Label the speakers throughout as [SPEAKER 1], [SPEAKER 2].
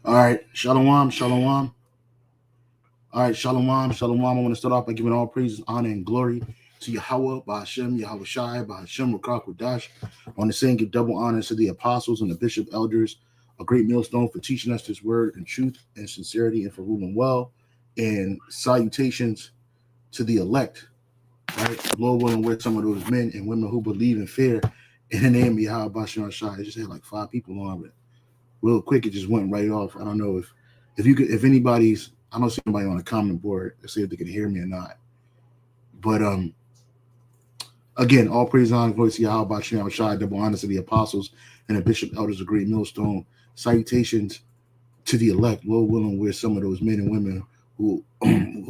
[SPEAKER 1] All right, shalom, shalom. All right, shalom, shalom. I want to start off by giving all praises, honor, and glory to Yahweh, by Hashem, Yahweh Shai, by Hashem, Rakak, Radash. I want to say and give double honor to the apostles and the bishop elders, a great millstone for teaching us this word in truth and sincerity and for ruling well. And salutations to the elect, right? Lord willing, with some of those men and women who believe in fear in the name of Yahweh, Bashan Shai. I just had like 5 people on, but real quick, it just went right off. I don't know if anybody's, I don't see anybody on the comment board to see if they can hear me or not. But again, all praise, honor, glory to Yahweh, Bashan Shai, double honor to the apostles and the bishop elders of great millstone. Salutations to the elect, Lord willing, we're some of those men and women who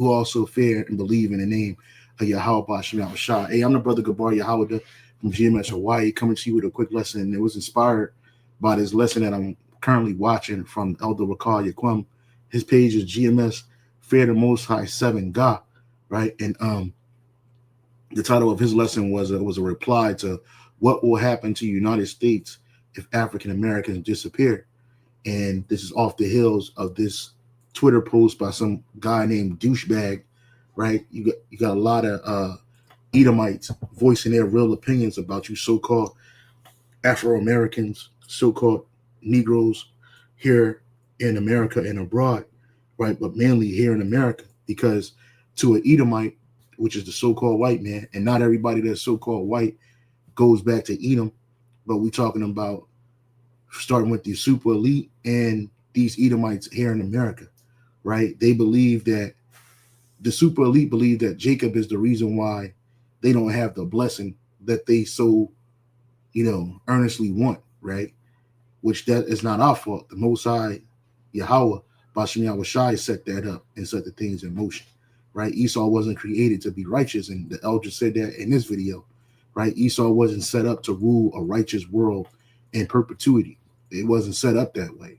[SPEAKER 1] also fear and believe in the name of Yahweh, Bashan Shai. Hey, I'm the brother Gabar Yahweh from GMS Hawaii, coming to you with a quick lesson. It was inspired by this lesson that I'm currently watching from Elder Rakal Yaquem. His page is GMS Fear the Most High 7 God, right? And the title of his lesson was a reply to what will happen to the United States if African Americans disappear. And this is off the heels of this Twitter post by some guy named Douchebag, right? You got a lot of Edomites voicing their real opinions about you so-called Afro-Americans, so-called Negroes here in America and abroad, right? But mainly here in America, because to an Edomite, which is the so-called white man, and not everybody that's so-called white goes back to Edom, but we're talking about starting with the super elite and these Edomites here in America, right? They believe that the super elite believe that Jacob is the reason why they don't have the blessing that they so, earnestly want, right? Which that is not our fault. The Most High, Yahweh, Bashem Yahweh Shai set that up and set the things in motion, right? Esau wasn't created to be righteous, and the elder said that in this video, right? Esau wasn't set up to rule a righteous world in perpetuity. It wasn't set up that way,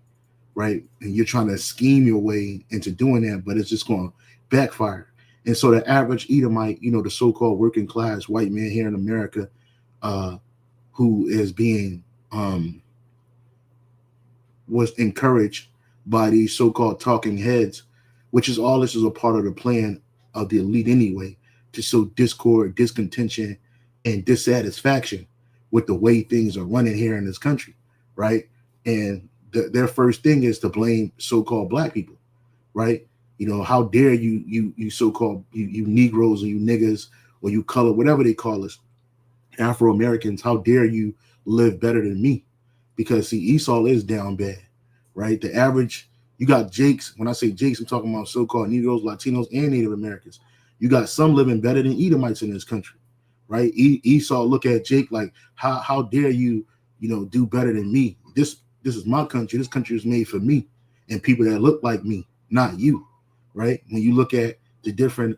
[SPEAKER 1] right? And you're trying to scheme your way into doing that, but it's just going to backfire. And so the average Edomite, the so-called working class white man here in America, who is being was encouraged by these so-called talking heads, which is all this is a part of the plan of the elite anyway, to sow discord, discontention, and dissatisfaction with the way things are running here in this country, right? And their first thing is to blame so-called black people, right? How dare you so-called you Negroes or you niggas or you color, whatever they call us, Afro-Americans, how dare you live better than me? Because see, Esau is down bad, right? The average, you got Jakes. When I say Jakes, I'm talking about so-called Negroes, Latinos, and Native Americans. You got some living better than Edomites in this country, right? Esau look at Jake like, how dare you, do better than me? This is my country. This country is made for me and people that look like me, not you, right? When you look at the different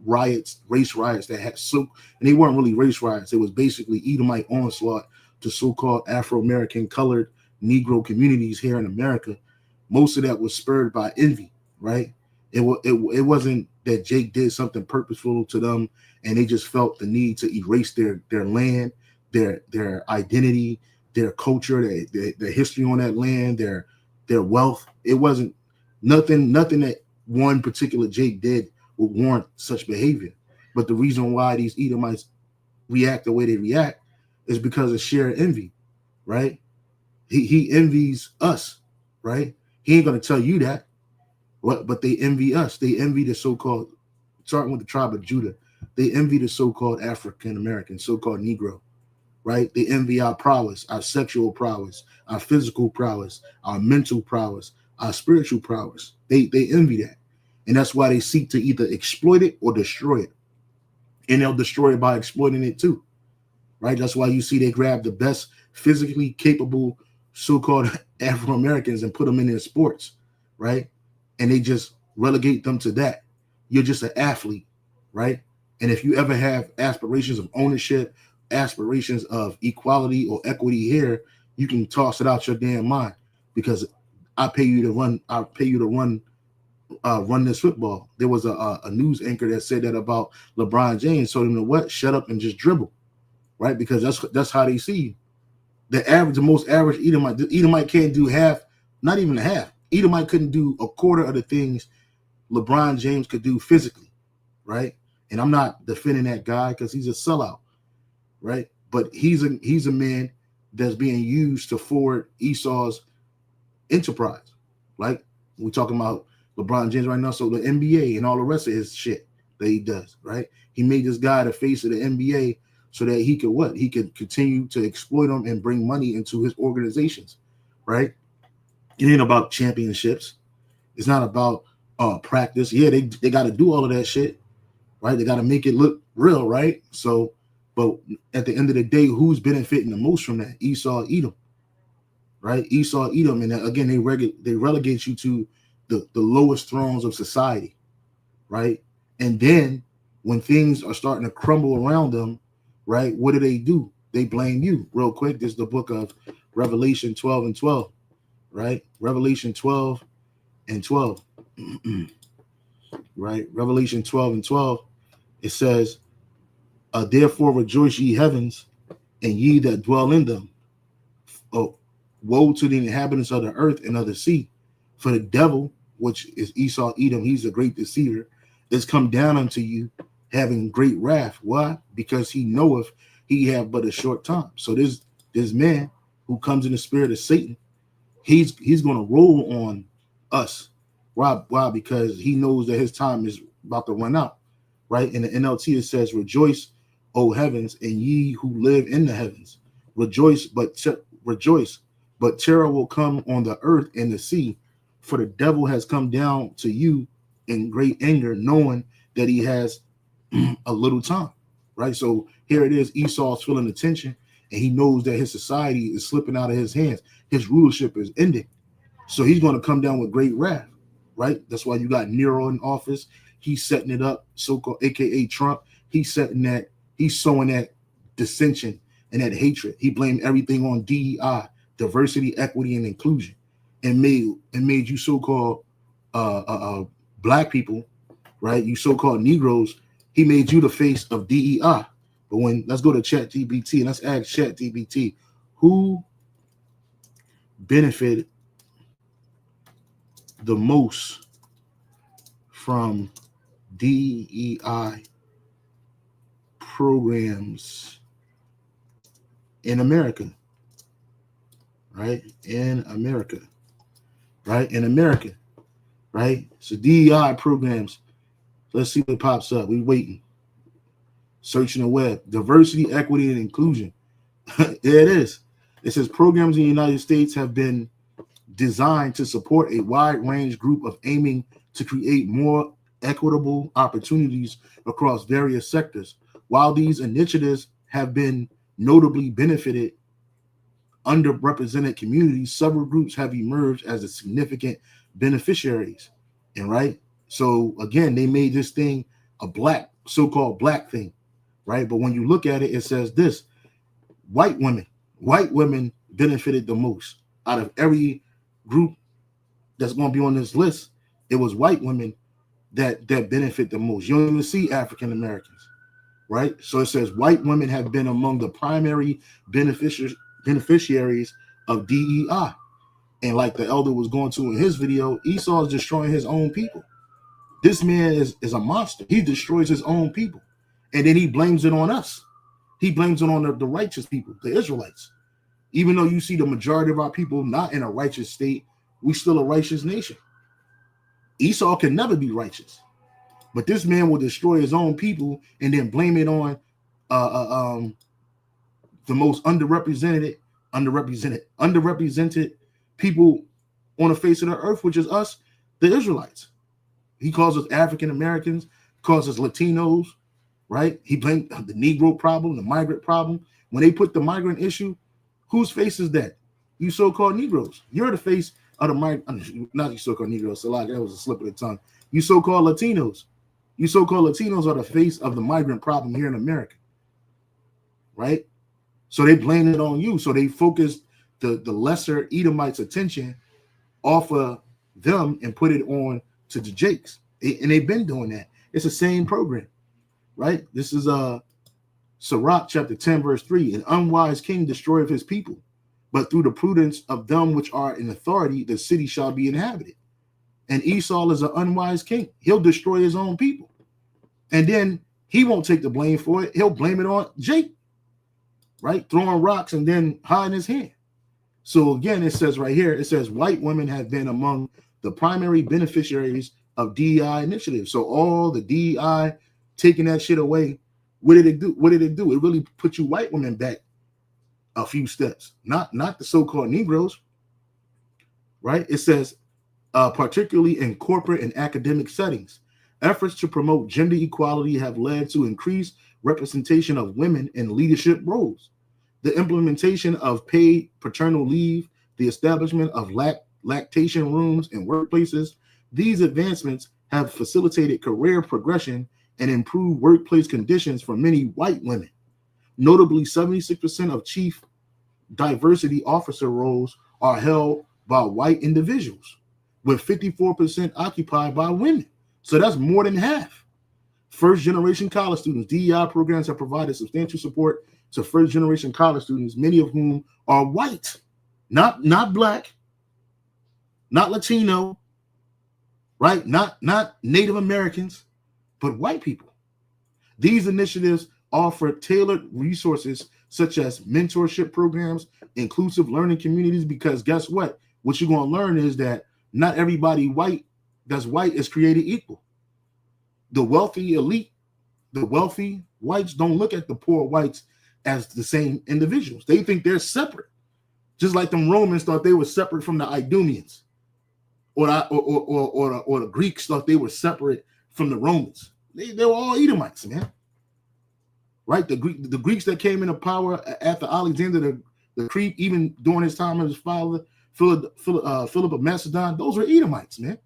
[SPEAKER 1] riots, race riots that had and they weren't really race riots. It was basically Edomite onslaught to so-called Afro-American colored Negro communities here in America. Most of that was spurred by envy, right? It wasn't that Jake did something purposeful to them and they just felt the need to erase their land, their identity, their culture, their history on that land, their wealth. It wasn't nothing that one particular Jake did would warrant such behavior. But the reason why these Edomites react the way they react is because of sheer envy, right? He envies us, right? He ain't going to tell you that, but they envy us. They envy the so-called, starting with the tribe of Judah, they envy the so-called African American, so-called Negro, right? They envy our prowess, our sexual prowess, our physical prowess, our mental prowess, our spiritual prowess. They envy that. And that's why they seek to either exploit it or destroy it. And they'll destroy it by exploiting it too, right? That's why you see they grab the best physically capable so-called Afro-Americans and put them in their sports, right? And they just relegate them to that. You're just an athlete, right? And if you ever have aspirations of ownership, aspirations of equality or equity here, you can toss it out your damn mind, because I pay you to run. I pay you to run this football. There was a news anchor that said that about LeBron James. Told him to what? Shut up and just dribble, right? Because that's how they see you. The most average Edomite can't do half, not even a half. Edomite couldn't do a quarter of the things LeBron James could do physically, right? And I'm not defending that guy because he's a sellout, right? But he's a man that's being used to forward Esau's enterprise. Like we're talking about LeBron James right now, so the NBA and all the rest of his shit that he does, right? He made this guy the face of the NBA so that he could what? He could continue to exploit them and bring money into his organizations, right? It ain't about championships. It's not about practice. Yeah, they got to do all of that shit, right? They got to make it look real, right? So, but at the end of the day, who's benefiting the most from that? Esau, Edom, right? Esau, Edom, and again, they relegate you to the lowest thrones of society, right? And then when things are starting to crumble around them, right, what do? They blame you. Real quick, this is the book of Revelation 12 and 12, right? Revelation 12 and 12, right? Revelation 12 and 12, it says, therefore rejoice ye heavens, and ye that dwell in them. Oh, woe to the inhabitants of the earth and of the sea, for the devil, which is Esau, Edom, he's a great deceiver, is come down unto you, having great wrath. Why? Because he knoweth he have but a short time. So this man who comes in the spirit of Satan, he's going to roll on us. Why? Because he knows that his time is about to run out, right? In the NLT, it says, rejoice, O heavens, and ye who live in the heavens. Rejoice, but terror will come on the earth and the sea, for the devil has come down to you in great anger, knowing that he has a little time, right? So here it is, Esau's feeling the tension, and he knows that his society is slipping out of his hands. His rulership is ending. So he's going to come down with great wrath, right? That's why you got Nero in office. He's setting it up, so-called AKA Trump. He's sowing that dissension and that hatred. He blamed everything on DEI, diversity, equity, and inclusion, and made you so-called black people, right? You so-called Negroes. He made you the face of DEI. But let's go to ChatGPT and let's ask ChatGPT, who benefited the most from DEI programs in America, right? In America, right? So DEI programs, let's see what pops up. We waiting. Searching the web. Diversity, equity, and inclusion. There it is. It says programs in the United States have been designed to support a wide range group of aiming to create more equitable opportunities across various sectors. While these initiatives have been notably benefited underrepresented communities, several groups have emerged as a significant beneficiaries. And right, so again, they made this thing a so-called black thing, right? But when you look at it, it says this: white women benefited the most out of every group that's going to be on this list. It was white women that benefit the most. You don't even see African Americans, right? So it says white women have been among the primary beneficiaries of DEI. And like the elder was going to in his video, Esau is destroying his own people. This man is a monster. He destroys his own people. And then he blames it on us. He blames it on the righteous people, the Israelites. Even though you see the majority of our people not in a righteous state, we still a righteous nation. Esau can never be righteous. But this man will destroy his own people and then blame it on the most underrepresented people on the face of the earth, which is us, the Israelites. He calls us African Americans, calls us Latinos, right? He blamed the Negro problem, the migrant problem. When they put the migrant issue, whose face is that? You so-called Negroes. You're the face of the migrant, not you so-called Negroes. So like that was a slip of the tongue. You so-called Latinos, You so-called Latinos are the face of the migrant problem here in America, right? So they blame it on you. So they focus the lesser Edomites' attention off of them and put it on to the Jakes. And they've been doing that. It's the same program, right? This is Sirach chapter 10, verse 3. An unwise king destroyeth his people, but through the prudence of them which are in authority, the city shall be inhabited. And Esau is an unwise king. He'll destroy his own people. And then he won't take the blame for it. He'll blame it on Jake, right? Throwing rocks and then hiding his hand. So again, it says right here, it says white women have been among the primary beneficiaries of DEI initiatives. So all the DEI taking that shit away, what did it do? What did it do? It really put you white women back a few steps, not the so-called Negroes, right? It says, particularly in corporate and academic settings, efforts to promote gender equality have led to increased representation of women in leadership roles. The implementation of paid paternal leave, the establishment of lactation rooms in workplaces, these advancements have facilitated career progression and improved workplace conditions for many white women. Notably, 76% of chief diversity officer roles are held by white individuals, with 54% occupied by women. So that's more than half. First-generation college students, DEI programs have provided substantial support to first-generation college students, many of whom are white, not black, not Latino, right? Not Native Americans, but white people. These initiatives offer tailored resources such as mentorship programs, inclusive learning communities, because guess what? What you're going to learn is that not everybody that's white is created equal. The wealthy elite, the wealthy whites don't look at the poor whites as the same individuals. They think they're separate. Just like them Romans thought they were separate from the Idumeans, or the Greeks thought they were separate from the Romans. They were all Edomites, man. Right? The Greeks that came into power after Alexander the Greek, even during his time as his father, Philip of Macedon, those were Edomites, man.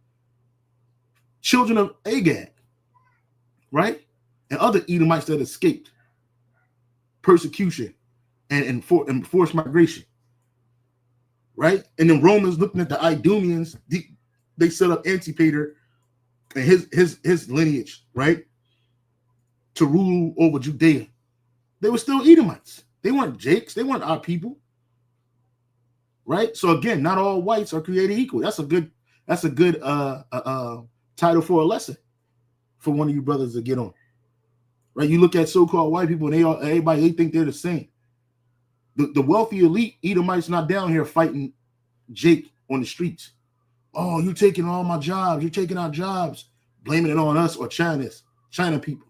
[SPEAKER 1] Children of Agag, right? And other Edomites that escaped persecution and forced migration, right? And the Romans looking at the Idumeans, they set up Antipater and his lineage, right, to rule over Judea. They were still Edomites. They weren't Jakes. They weren't our people, right? So again, not all whites are created equal. That's a good title for a lesson for one of you brothers to get on, right? You look at so-called white people, and they think they're the same. The wealthy elite Edomites not down here fighting Jake on the streets. Oh, you're taking all my jobs. You're taking our jobs, blaming it on us or China people.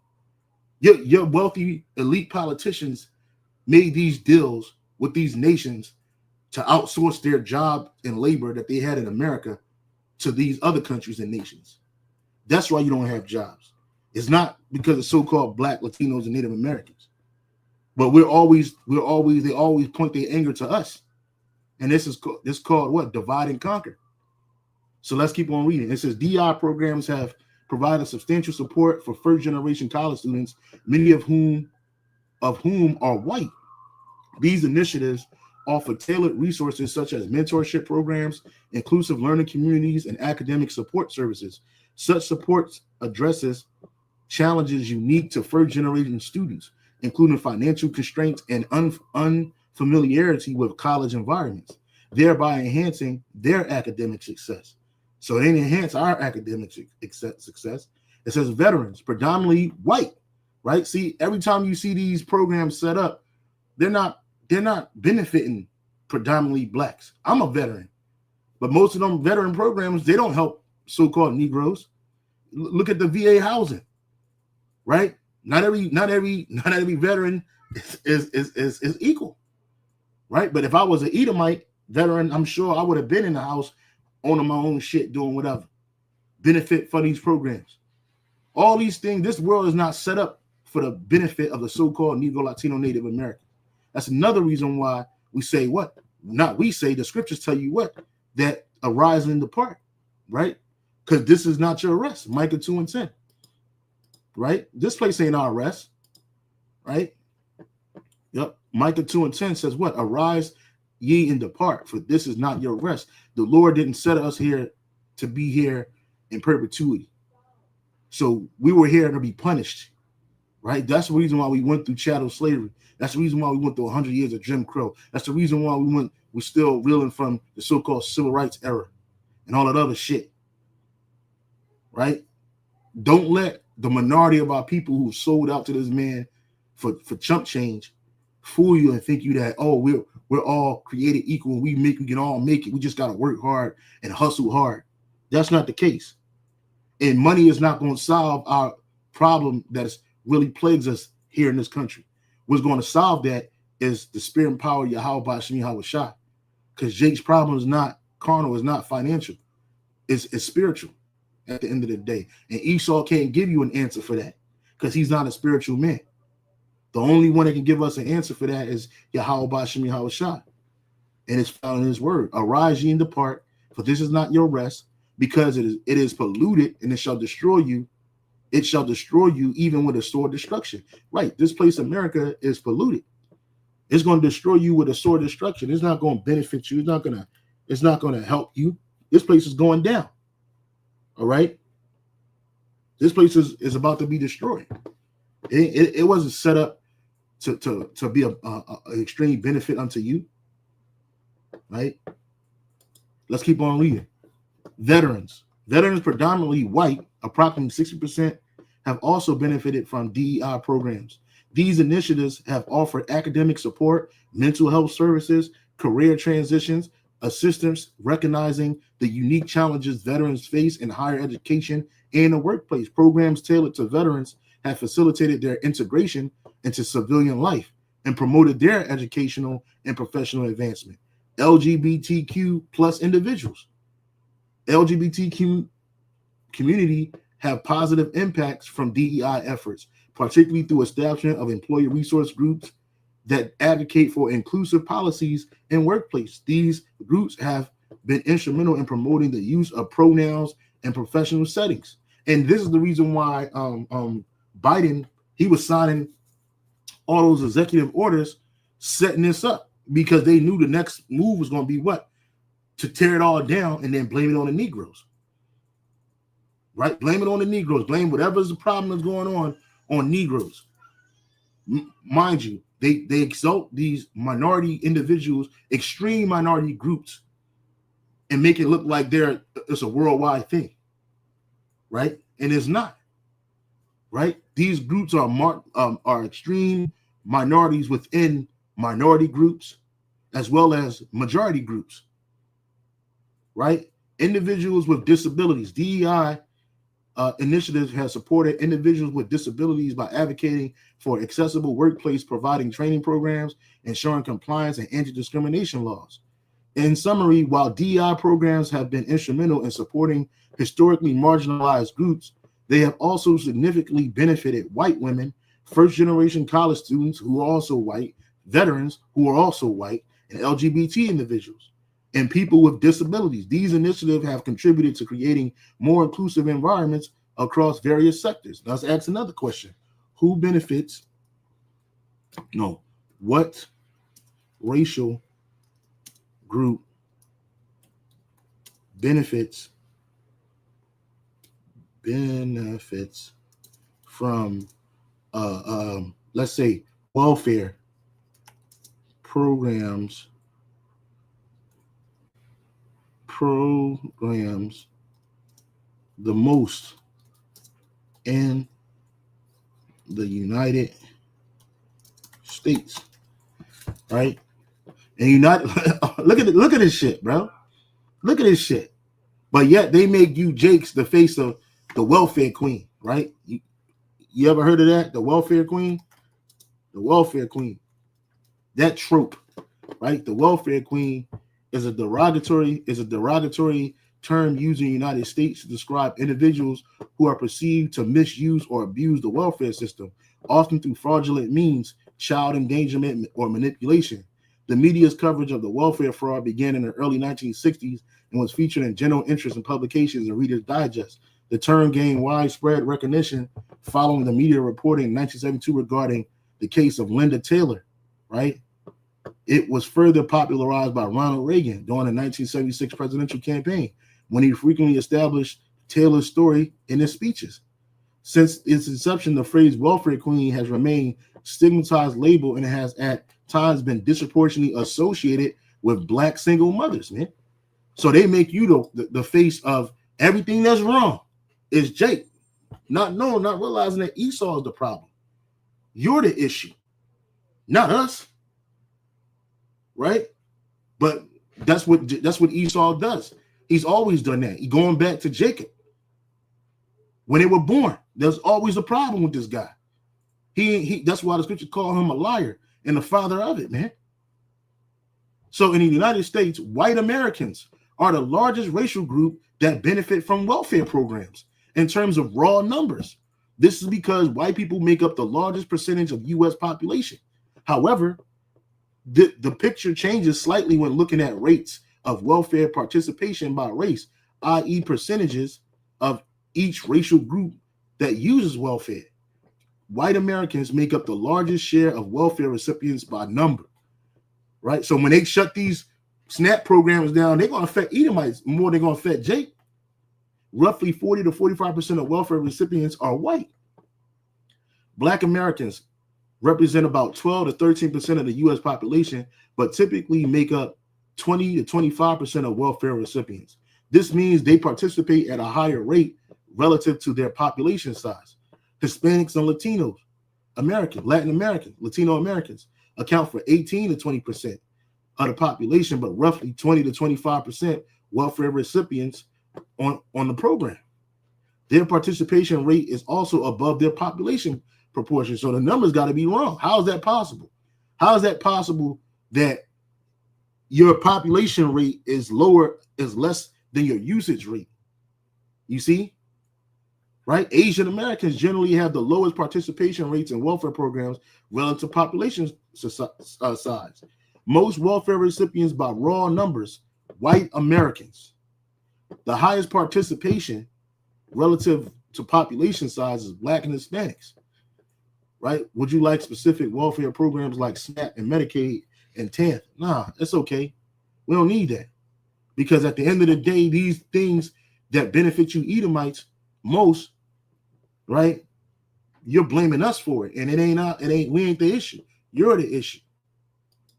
[SPEAKER 1] Your wealthy elite politicians made these deals with these nations to outsource their job and labor that they had in America to these other countries and nations. That's why you don't have jobs. It's not because of so-called Black, Latinos, and Native Americans. But they always point their anger to us. And this is called what? Divide and conquer. So let's keep on reading. It says DI programs have provided substantial support for first-generation college students, many of whom are white. These initiatives offer tailored resources such as mentorship programs, inclusive learning communities, and academic support services. Such support addresses challenges unique to first-generation students, including financial constraints and unfamiliarity with college environments, thereby enhancing their academic success. So they enhance our academic success. It says veterans, predominantly white, right? See, every time you see these programs set up, they're not benefiting predominantly blacks. I'm a veteran, but most of them veteran programs, they don't help so-called Negroes. Look at the VA housing, right? Not every veteran is equal, right? But if I was an Edomite veteran, I'm sure I would have been in the house owning my own shit, doing whatever. Benefit for these programs. All these things, this world is not set up for the benefit of the so-called Negro, Latino, Native American. That's another reason why we say what? Not we say, the scriptures tell you what? That arise and depart, right? Because this is not your rest. Micah 2:10. right? This place ain't our rest, right? Yep. Micah 2:10 says what? Arise ye and depart, for this is not your rest. The Lord didn't set us here to be here in perpetuity. So we were here to be punished, right? That's the reason why we went through chattel slavery. That's the reason why we went through 100 years of Jim Crow. That's the reason why we're still reeling from the so-called civil rights era and all that other shit, right? Don't let the minority of our people who sold out to this man for chump change fool you and think you that, oh, we're all created equal. We can all make it. We just got to work hard and hustle hard. That's not the case. And money is not going to solve our problem that is really plagues us here in this country. What's going to solve that is the spirit and power of Yahweh Bashim Yahweh Shah. Because Jake's problem is not carnal, is not financial. It's spiritual at the end of the day. And Esau can't give you an answer for that because he's not a spiritual man. The only one that can give us an answer for that is Yahweh Bashim Yahweh Shah. And it's found in his word. Arise ye and depart, for this is not your rest, because it is polluted, and it shall destroy you. It shall destroy you even with a sword destruction. Right. This place, America, is polluted. It's going to destroy you with a sword destruction. It's not going to benefit you. It's not going to help you. This place is going down. All right. This place is about to be destroyed. It wasn't set up to be an extreme benefit unto you. Right. Let's keep on reading. Veterans predominantly white, approximately 60%, have also benefited from DEI programs. These initiatives have offered academic support, mental health services, career transitions, assistance, recognizing the unique challenges veterans face in higher education and the workplace. Programs tailored to veterans have facilitated their integration into civilian life and promoted their educational and professional advancement. LGBTQ plus individuals. LGBTQ community have positive impacts from DEI efforts, particularly through establishment of employee resource groups that advocate for inclusive policies in workplace. These groups have been instrumental in promoting the use of pronouns in professional settings. And this is the reason why Biden, he was signing all those executive orders setting this up, because they knew the next move was going to be what? To tear it all down and then blame it on the Negroes. Right? Blame it on the Negroes. Blame whatever's the problem that's going on Negroes. Mind you, they exalt these minority individuals, extreme minority groups, and make it look like it's a worldwide thing. Right? And it's not. Right? These groups are extreme minorities within minority groups as well as majority groups. Right? Individuals with disabilities. DEI initiatives have supported individuals with disabilities by advocating for accessible workplace, providing training programs, ensuring compliance and anti-discrimination laws. In summary, while DEI programs have been instrumental in supporting historically marginalized groups, they have also significantly benefited white women, first-generation college students who are also white, veterans who are also white, and LGBT individuals, and people with disabilities. These initiatives have contributed to creating more inclusive environments across various sectors. Now, let's ask another question. Who benefits? No. What racial group benefits from, let's say, welfare programs the most in the United States, right? And look at this shit, bro. Look at this shit. But yet they make you Jakes the face of the welfare queen, right? You ever heard of that? The welfare queen? The welfare queen. That trope, right? The welfare queen is a derogatory term used in the United States to describe individuals who are perceived to misuse or abuse the welfare system, often through fraudulent means, child endangerment, or manipulation. The media's coverage of the welfare fraud began in the early 1960s and was featured in general interest in publications and Reader's Digest. The term gained widespread recognition following the media reporting in 1972 regarding the case of Linda Taylor, right? It was further popularized by Ronald Reagan during the 1976 presidential campaign when he frequently established Taylor's story in his speeches. Since its inception, the phrase welfare queen has remained stigmatized label and has at times been disproportionately associated with black single mothers, man. So they make you the face of everything that's wrong is Jake. Not realizing that Esau is the problem. You're the issue, not us. Right? But that's what Esau does. He's always done that. He going back to Jacob. When they were born, there's always a problem with this guy. He that's why the scripture call him a liar and the father of it, man. So in the United States, white Americans are the largest racial group that benefit from welfare programs in terms of raw numbers. This is because white people make up the largest percentage of U.S. population. However, the picture changes slightly when looking at rates of welfare participation by race, i.e. percentages of each racial group that uses welfare. White Americans make up the largest share of welfare recipients by number, right? So when they shut these SNAP programs down, they're going to affect Edomites more than they're going to affect Jake. Roughly 40 to 45% of welfare recipients are white. Black Americans represent about 12 to 13% of the U.S. population, but typically make up 20 to 25% of welfare recipients. This means they participate at a higher rate relative to their population size. Hispanics and Latino Americans, Latin Americans, Latino Americans account for 18 to 20% of the population, but roughly 20 to 25% welfare recipients on the program. Their participation rate is also above their population proportion. So the numbers got to be wrong. How is that possible? How is that possible that your population rate is less than your usage rate? You see, right? Asian Americans generally have the lowest participation rates in welfare programs relative to population size. Most welfare recipients by raw numbers, white Americans. The highest participation relative to population size is black and Hispanics. Right? Would you like specific welfare programs like SNAP and Medicaid and TANF? Nah, it's okay. We don't need that. Because at the end of the day, these things that benefit you Edomites most, right? You're blaming us for it. And we ain't the issue. You're the issue.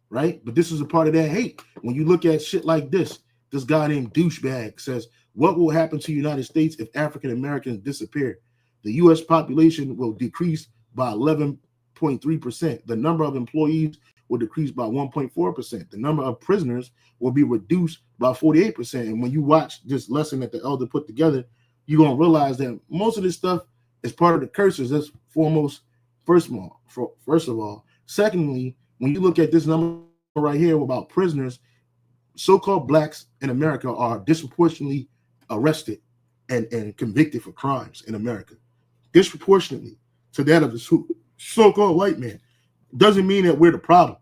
[SPEAKER 1] Right? But this is a part of that hate. When you look at shit like this guy named Douchebag says, what will happen to the United States if African Americans disappear? The U.S. population will decrease by 11.3%. The number of employees will decrease by 1.4%. The number of prisoners will be reduced by 48%. And when you watch this lesson that the elder put together, you're going to realize that most of this stuff is part of the curses. That's first of all. Secondly, when you look at this number right here about prisoners, so-called blacks in America are disproportionately arrested and convicted for crimes in America. Disproportionately to that of the so-called white man. Doesn't mean that we're the problem.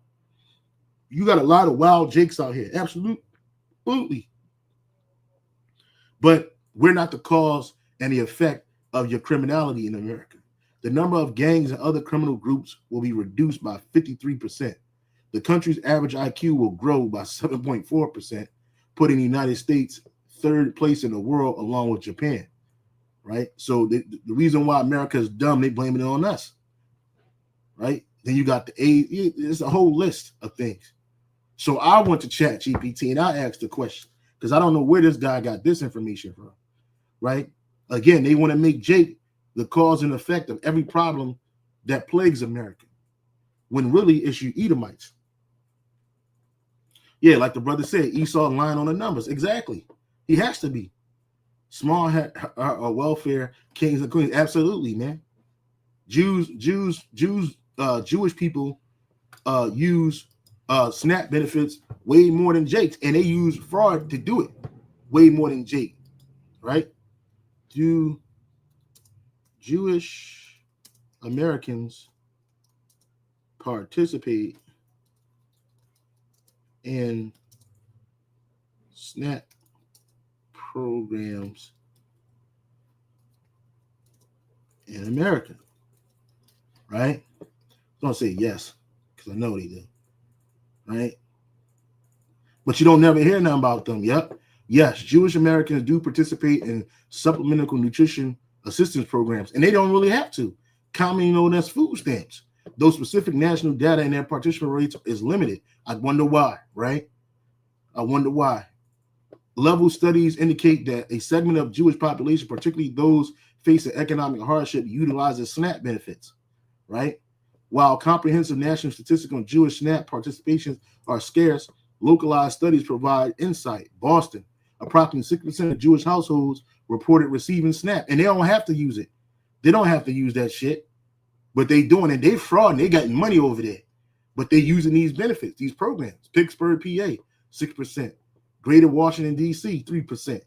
[SPEAKER 1] You got a lot of wild jakes out here. Absolutely. But we're not the cause and the effect of your criminality in America. The number of gangs and other criminal groups will be reduced by 53%. The country's average IQ will grow by 7.4%, putting the United States third place in the world along with Japan. Right? So the reason why America is dumb, they blame it on us. Right? Then you got the AIDS. It's a whole list of things. So I went to ChatGPT and I asked the question because I don't know where this guy got this information from. Right? Again, they want to make Jake the cause and effect of every problem that plagues America, when really it's you Edomites. Yeah, like the brother said, Esau lying on the numbers. Exactly. He has to be. Small welfare kings and queens. Absolutely, man. Jewish people use SNAP benefits way more than Jake's, and they use fraud to do it way more than Jake, right? Jewish Americans participate in SNAP programs in America, right? Don't say yes, because I know they do, right? But you don't never hear nothing about them. Yep. Yes, Jewish Americans do participate in supplemental nutrition assistance programs, and they don't really have to. Commonly known as food stamps. Those specific national data and their participation rates is limited. I wonder why, right? I wonder why. Level studies indicate that a segment of Jewish population, particularly those facing economic hardship, utilizes SNAP benefits, right? While comprehensive national statistics on Jewish SNAP participations are scarce, localized studies provide insight. Boston, approximately 6% of Jewish households reported receiving SNAP, and they don't have to use it. They don't have to use that shit, but they doing it. They frauding. They got money over there, but they using these benefits, these programs. Pittsburgh, PA, 6%. Greater Washington, D.C., 3%.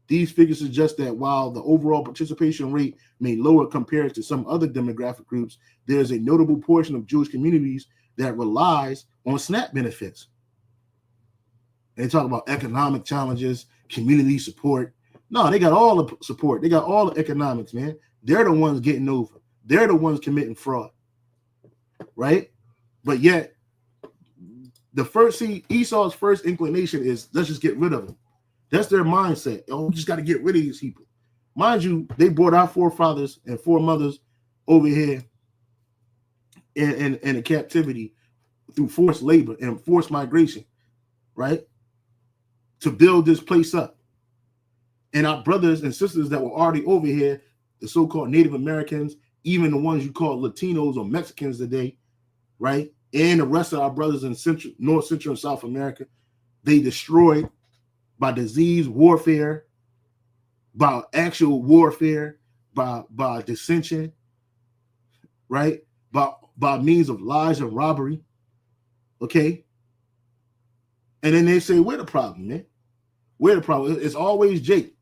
[SPEAKER 1] These figures suggest that while the overall participation rate may lower compared to some other demographic groups, there is a notable portion of Jewish communities that relies on SNAP benefits. And they talk about economic challenges, community support. No, they got all the support. They got all the economics, man. They're the ones getting over. They're the ones committing fraud, right? But yet, Esau's first inclination is, let's just get rid of them. That's their mindset. Oh, we just got to get rid of these people. Mind you, they brought our forefathers and foremothers over here in captivity through forced labor and forced migration, right? To build this place up. And our brothers and sisters that were already over here, the so-called Native Americans, even the ones you call Latinos or Mexicans today, right? And the rest of our brothers in North, Central, and South America, they destroyed by disease, warfare, by actual warfare, by dissension, right? By means of lies and robbery, okay? And then they say, we're the problem, man. We're the problem. It's always Jake,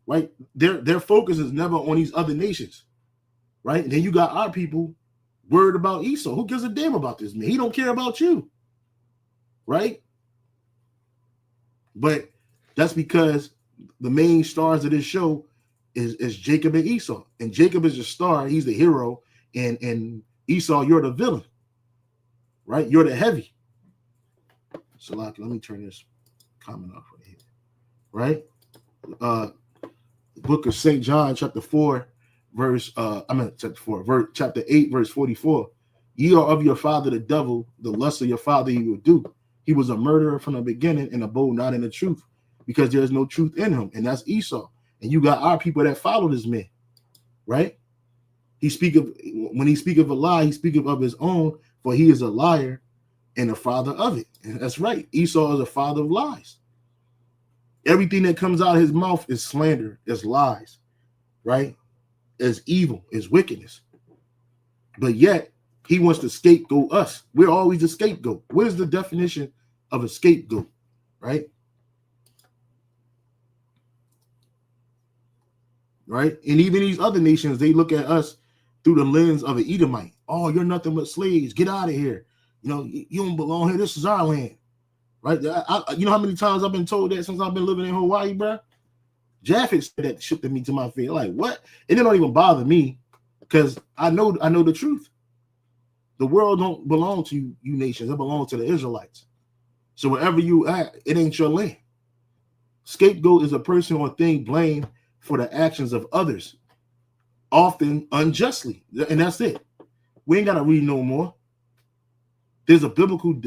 [SPEAKER 1] right? Their focus is never on these other nations, right? And then you got our people worried about Esau. Who gives a damn about this man? He don't care about you, right? But that's because the main stars of this show is Jacob and Esau. And Jacob is the star. He's the hero. And Esau, you're the villain, right? You're the heavy. So let me turn this comment off right here, right? Book of St. John, chapter 4, chapter 8, verse 44. Ye are of your father the devil, the lust of your father you will do. He was a murderer from the beginning and abode not in the truth, because there is no truth in him, and that's Esau. And you got our people that follow this man, right? When he speak of a lie, he speaketh of his own, for he is a liar and the father of it. And that's right. Esau is a father of lies. Everything that comes out of his mouth is slander, is lies, right? Is evil, is wickedness. But yet, he wants to scapegoat us. We're always a scapegoat. What is the definition of a scapegoat, right? Right? And even these other nations, they look at us through the lens of an Edomite. Oh, you're nothing but slaves. Get out of here. You know, you don't belong here. This is our land. Right? You know how many times I've been told that since I've been living in Hawaii, bro? Japheth said that shit to me to my face. Like, what? And it don't even bother me because I know the truth. The world don't belong to you nations. It belongs to the Israelites. So wherever you at, it ain't your land. Scapegoat is a person or thing blamed for the actions of others, often unjustly. And that's it. We ain't got to read no more. There's a biblical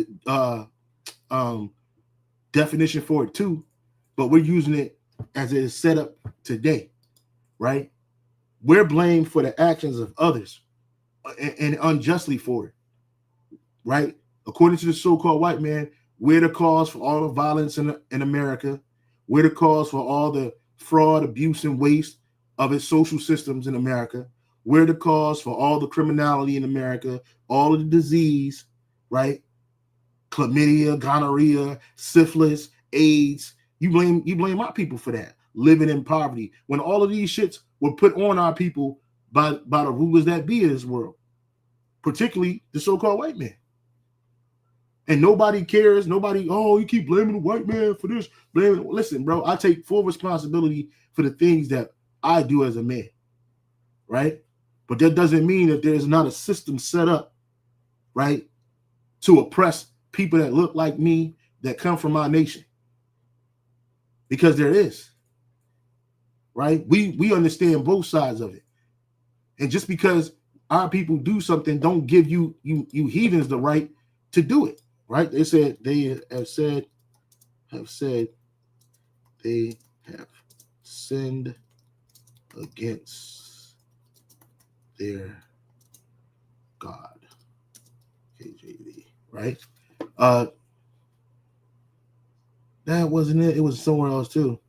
[SPEAKER 1] definition for it too, but we're using it as it is set up today, right? We're blamed for the actions of others and unjustly for it, right? According to the so-called white man, we're the cause for all the violence in America. We're the cause for all the fraud, abuse, and waste of its social systems in America. We're the cause for all the criminality in America, all of the disease, right? Chlamydia, gonorrhea, syphilis, AIDS. You blame our people for that, living in poverty, when all of these shits were put on our people by the rulers that be in this world, particularly the so-called white man. And nobody cares. Nobody, oh, you keep blaming the white man for this. Listen, bro, I take full responsibility for the things that I do as a man, right? But that doesn't mean that there's not a system set up, right, to oppress people that look like me, that come from my nation. Because there is, right? We understand both sides of it. And just because our people do something, don't give you heathens the right to do it, right? They said they have said they have sinned against their God. KJV, right? That wasn't it. It was somewhere else too.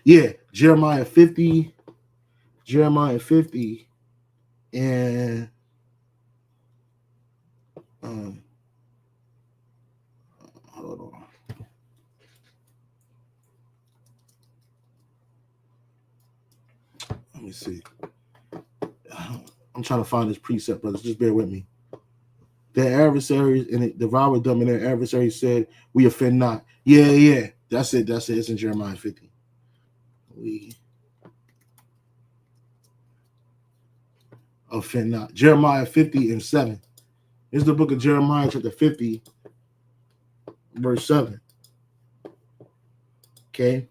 [SPEAKER 1] Yeah, Jeremiah 50, and hold on. Let me see. I'm trying to find this precept, brothers. Just bear with me. Their adversaries, and it devoured them, and their adversaries said, "We offend not." Yeah. That's it. It's in Jeremiah 50. We offend not. Jeremiah 50 and 7. This is the book of Jeremiah, chapter 50, verse 7. Okay.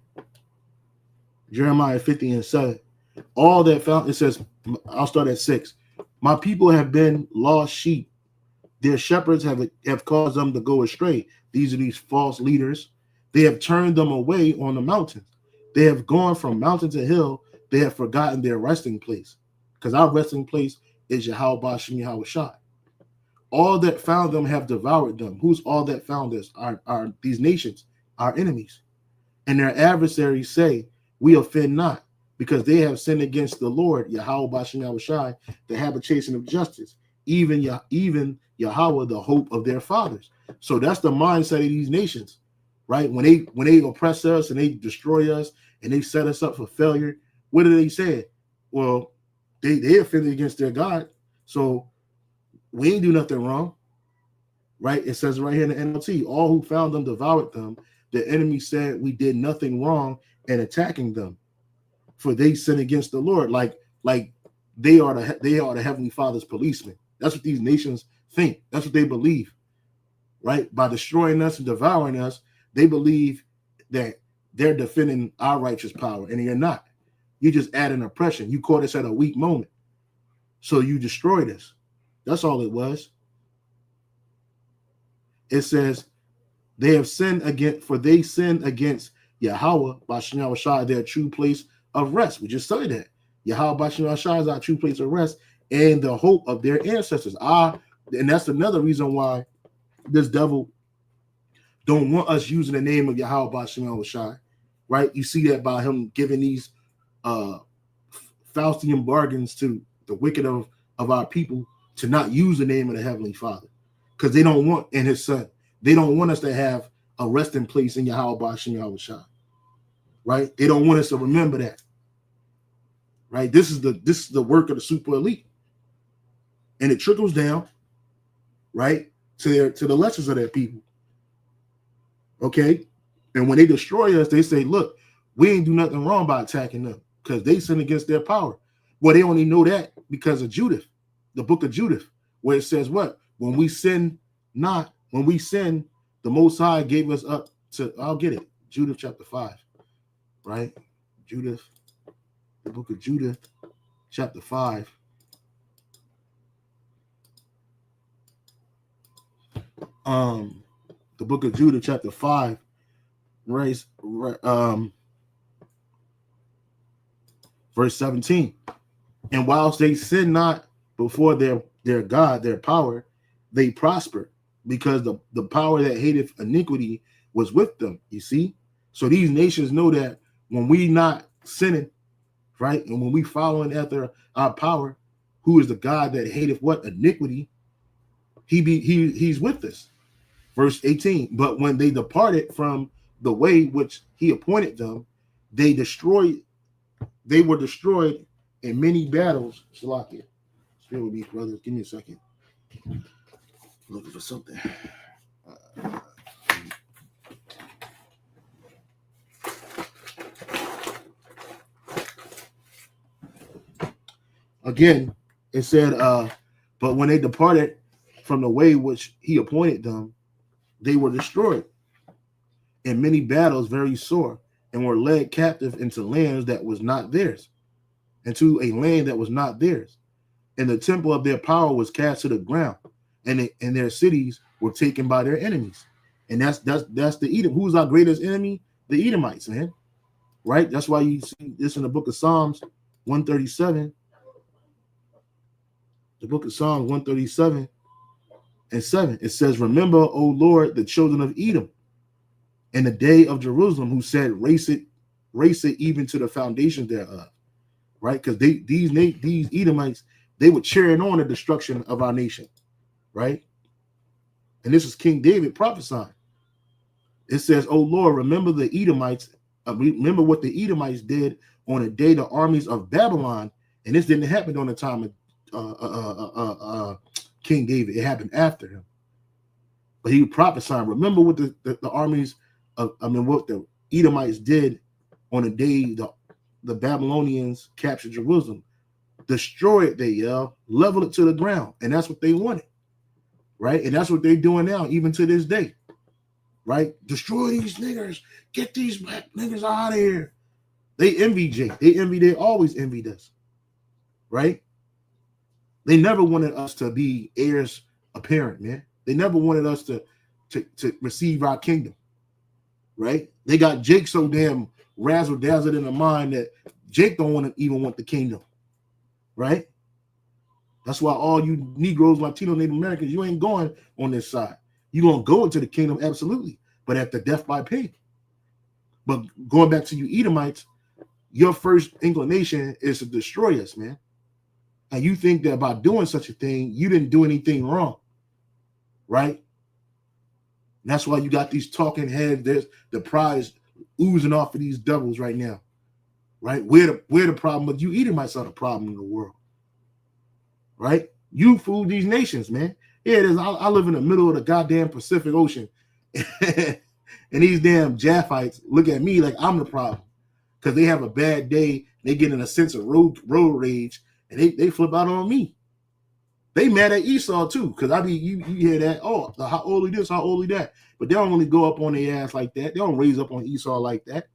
[SPEAKER 1] Jeremiah 50 and 7. All that found, it says, I'll start at 6. My people have been lost sheep. Their shepherds have caused them to go astray. These are these false leaders. They have turned them away on the mountains. They have gone from mountain to hill. They have forgotten their resting place. Because our resting place is Yahweh Bashem Yahweh Shai. All that found them have devoured them. Who's all that found us? Are these nations, our enemies. And their adversaries say, we offend not, because they have sinned against the Lord, Yahweh Bashem Yahweh Shai, the habitation of justice, even Yahweh, the hope of their fathers. So that's the mindset of these nations, right? When they oppress us and they destroy us and they set us up for failure, what do they say? Well, they offended against their God, so we ain't do nothing wrong, right? It says right here in the NLT, all who found them devoured them. The enemy said we did nothing wrong in attacking them, for they sin against the Lord. Like they are the Heavenly Father's policemen. That's what these nations think. That's what they believe, right? By destroying us and devouring us, they believe that they're defending our righteous power, and you're not. You just add an oppression. You caught us at a weak moment, so you destroyed us. That's all it was. It says they have sinned against, for they sinned against Yahweh, Bashem Yahweh Shai, their true place of rest. We just said that. Yahweh Bashem Yahweh Shai is our true place of rest and the hope of their ancestors. And that's another reason why this devil don't want us using the name of Yahweh Bashem Yahweh Shai, right? You see that by him giving these Faustian bargains to the wicked of our people to not use the name of the Heavenly Father, because they don't want, and his son, they don't want us to have a resting place in Yahweh Bashem Yahweh Shai, right? They don't want us to remember that, right? This is the work of the super elite, and it trickles down, right, to the lessons of their people. Okay, and when they destroy us, they say, "Look, we ain't do nothing wrong by attacking them because they sin against their power." Well, they only know that because of Judith, the book of Judith, where it says what? When we sin, the Most High gave us up to, I'll get it, Judith chapter 5, right? Judith, the book of Judith, chapter 5. The book of Judith, chapter 5, verse 17. And whilst they sin not before their God, their power, they prosper, because the power that hateth iniquity was with them. You see? So these nations know that when we not sinning, right, and when we following after our power, who is the God that hateth what? Iniquity, he's with us. Verse 18, but when they departed from the way which he appointed them, they were destroyed in many battles. Shalakia. Stay with me, brothers. Give me a second. I'm looking for something. Again, it said, but when they departed from the way which he appointed them, they were destroyed in many battles very sore, and were led captive into lands that was not theirs, into a land that was not theirs. And the temple of their power was cast to the ground, and their cities were taken by their enemies. And that's the Edom. Who's our greatest enemy? The Edomites, man. Right? That's why you see this in the book of Psalms 137. The book of Psalms 137 and 7. It says, remember, O Lord, the children of Edom, and the day of Jerusalem, who said, race it even to the foundation thereof. Right? Because these Edomites, they were cheering on the destruction of our nation. Right? And this is King David prophesying. It says, O Lord, remember the Edomites. Remember what the Edomites did on the day the armies of Babylon, and this didn't happen on the time of King David. It happened after him. But he prophesying. Remember what the armies what the Edomites did on the day the Babylonians captured Jerusalem. Destroy it, they yell, level it to the ground. And that's what they wanted. Right? And that's what they're doing now, even to this day. Right? Destroy these niggers. Get these black niggas out of here. They envy Jake. They always envied us. Right? They never wanted us to be heirs apparent, man. They never wanted us to receive our kingdom. Right? They got Jake so damn razzle-dazzled in the mind that Jake don't even want the kingdom. Right? That's why all you Negroes, Latino, Native Americans, you ain't going on this side. You're going to go into the kingdom, absolutely, but at the death by pain. But going back to you Edomites, your first inclination is to destroy us, man. And you think that by doing such a thing, you didn't do anything wrong, right? And that's why you got these talking heads. There's the prize oozing off of these devils right now, right? We're the problem, but you Edomites are the problem in the world, right? You fool these nations, man. Yeah, it is. I live in the middle of the goddamn Pacific Ocean, and these damn Japhites look at me like I'm the problem because they have a bad day. They get in a sense of road rage, and they flip out on me. They mad at Esau too, because I mean you hear that, oh, how old this, how old that, but they don't really go up on their ass like that. They don't raise up on Esau like that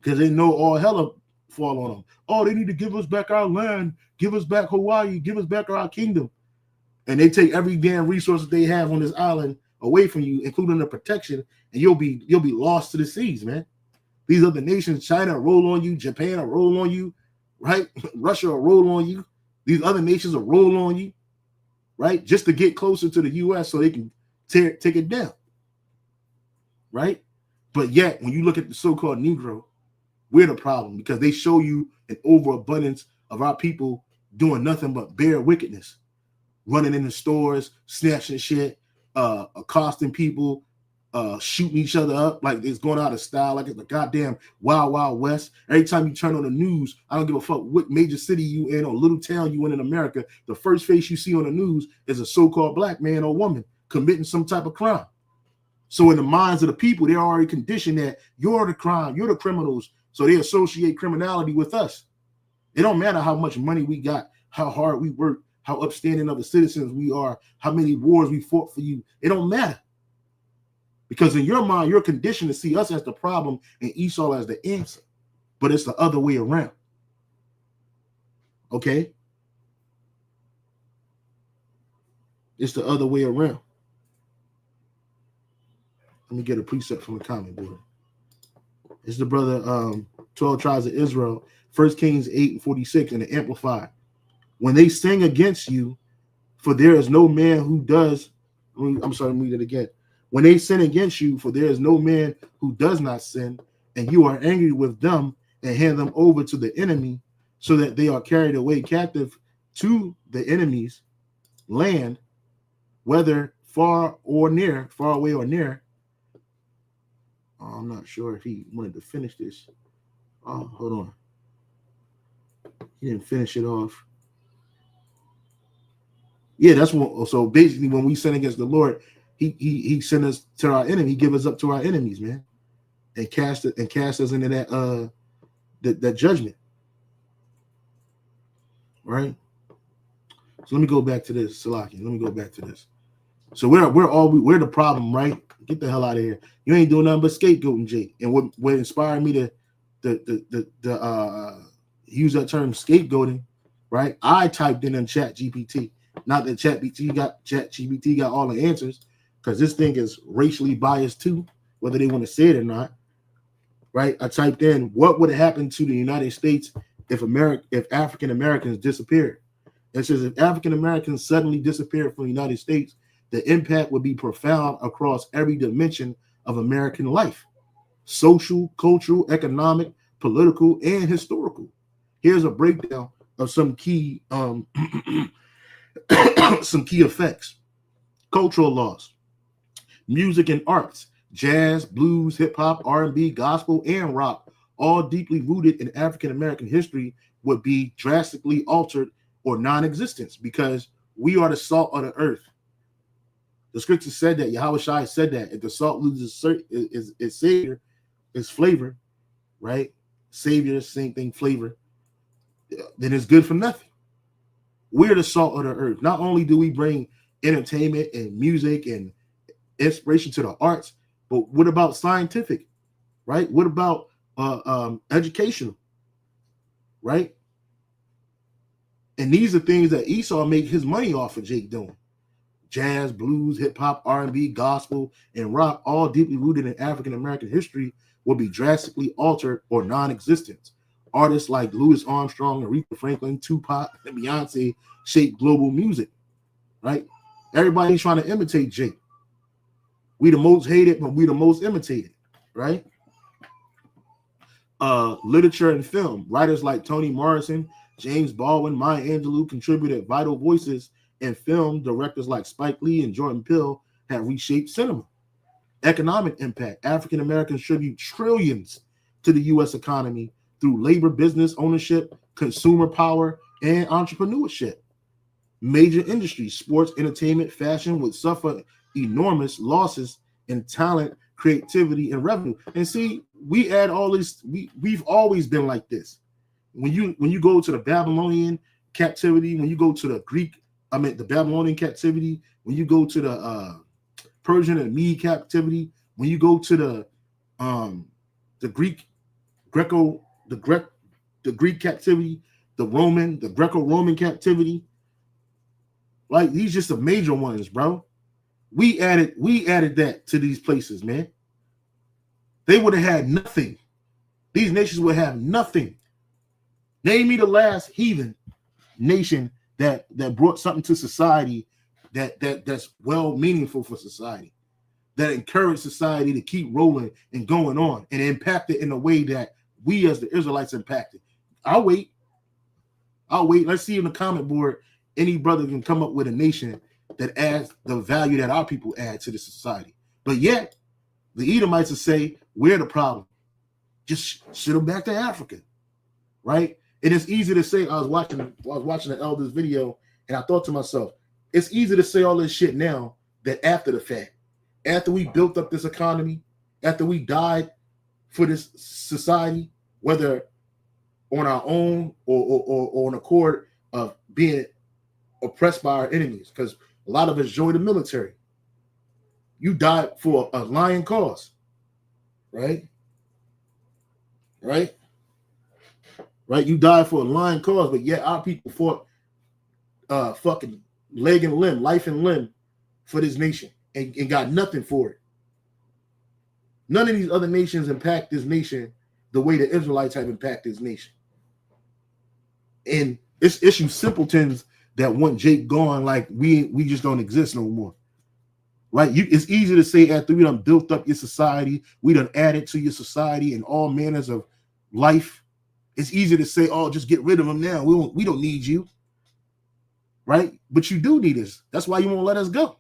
[SPEAKER 1] because they know all hell will fall on them. Oh, they need to give us back our land, give us back Hawaii, give us back our kingdom. And they take every damn resource that they have on this island away from you, including the protection, and you'll be lost to the seas, man. These other nations, China will roll on you, Japan will roll on you, right? Russia will roll on you. These other nations will roll on you, right? Just to get closer to the U.S. so they can take it down, right? But yet, when you look at the so-called Negro, we're the problem because they show you an overabundance of our people doing nothing but bare wickedness. Running in the stores, snatching shit, accosting people, shooting each other up like it's going out of style, like it's the goddamn Wild Wild West. Every time you turn on the news, I don't give a fuck what major city you in or little town you in America, the first face you see on the news is a so-called black man or woman committing some type of crime. So in the minds of the people, they're already conditioned that you're the crime, you're the criminals, so they associate criminality with us. It don't matter how much money we got, how hard we work, how upstanding of the citizens we are, how many wars we fought for you. It don't matter. Because in your mind, you're conditioned to see us as the problem and Esau as the answer. But it's the other way around. Okay? It's the other way around. Let me get a precept from the comment board. It's the brother 12 tribes of Israel, 1 Kings 8:46 in the Amplified. When they sing against you, for there is no man who does. I'm sorry, let me read it again. When they sin against you, for there is no man who does not sin, and you are angry with them and hand them over to the enemy, so that they are carried away captive to the enemy's land, whether far or near, far away or near. I'm not sure if he wanted to finish this. Oh, hold on. He didn't finish it off. Yeah, that's what. So basically, when we sin against the Lord, he sent us to our enemy. He give us up to our enemies, man, and cast us into that judgment, right? So let me go back to this, Salaki. Let me go back to this. So we're the problem, right? Get the hell out of here. You ain't doing nothing but scapegoating, Jake. And what inspired me to use that term scapegoating, right? I typed in Chat GPT. Not that Chat GPT got all the answers, because this thing is racially biased too, whether they want to say it or not. Right? I typed in what would have happened to the United States if African Americans disappeared. It says if African Americans suddenly disappeared from the United States, the impact would be profound across every dimension of American life: social, cultural, economic, political, and historical. Here's a breakdown of some key some key effects. Cultural loss. Music and arts, jazz, blues, hip hop, R&B, gospel, and rock, all deeply rooted in African American history, would be drastically altered or non-existent, because we are the salt of the earth. The scripture said that. Yahweh Shai said that if the salt loses its savior, its flavor, right? Savior, same thing, flavor, then it's good for nothing. We're the salt of the earth. Not only do we bring entertainment and music and inspiration to the arts, but what about scientific, right? What about educational, right? And these are things that Esau made his money off of Jake doing. Jazz, blues, hip hop, R&B, gospel, and rock, all deeply rooted in African American history, will be drastically altered or non-existent. Artists like Louis Armstrong, Aretha Franklin, Tupac, and Beyonce shaped global music, right? Everybody's trying to imitate Jake. We the most hated, but we the most imitated, right? Literature and film. Writers like Toni Morrison, James Baldwin, Maya Angelou contributed vital voices, and film directors like Spike Lee and Jordan Peele have reshaped cinema. Economic impact. African Americans contribute trillions to the U.S. economy through labor, business ownership, consumer power, and entrepreneurship. Major industries, sports, entertainment, fashion would suffer enormous losses in talent, creativity, and revenue. And see, we add all this. We've always been like this. When you go to the Babylonian captivity, when you go to the Babylonian captivity, when you go to the Persian and Mede captivity, when you go to the Greek captivity, the Greco-Roman captivity, like these just the major ones, bro. We added that to these places, man. They would have had nothing. These nations would have nothing. Name me the last heathen nation that brought something to society that's well meaningful for society, that encouraged society to keep rolling and going on and impact it in a way that we as the Israelites impacted. I'll wait. Let's see in the comment board any brother can come up with a nation that adds the value that our people add to the society. But yet, the Edomites will say, we're the problem. Just ship them back to Africa, right? And it's easy to say, I was watching the elders video, and I thought to myself, it's easy to say all this shit now that after the fact, after we built up this economy, after we died for this society, whether on our own or on accord of being oppressed by our enemies, because a lot of us joined the military. You died for a lying cause, right? Right? You died for a lying cause, but yet our people fought fucking leg and limb, life and limb for this nation and got nothing for it. None of these other nations impact this nation the way the Israelites have impacted this nation. And it's you simpletons that want Jake gone, like we just don't exist no more. Right? It's easy to say after we done built up your society, we done added to your society and all manners of life. It's easy to say, oh, just get rid of them now. We don't need you. Right? But you do need us. That's why you won't let us go.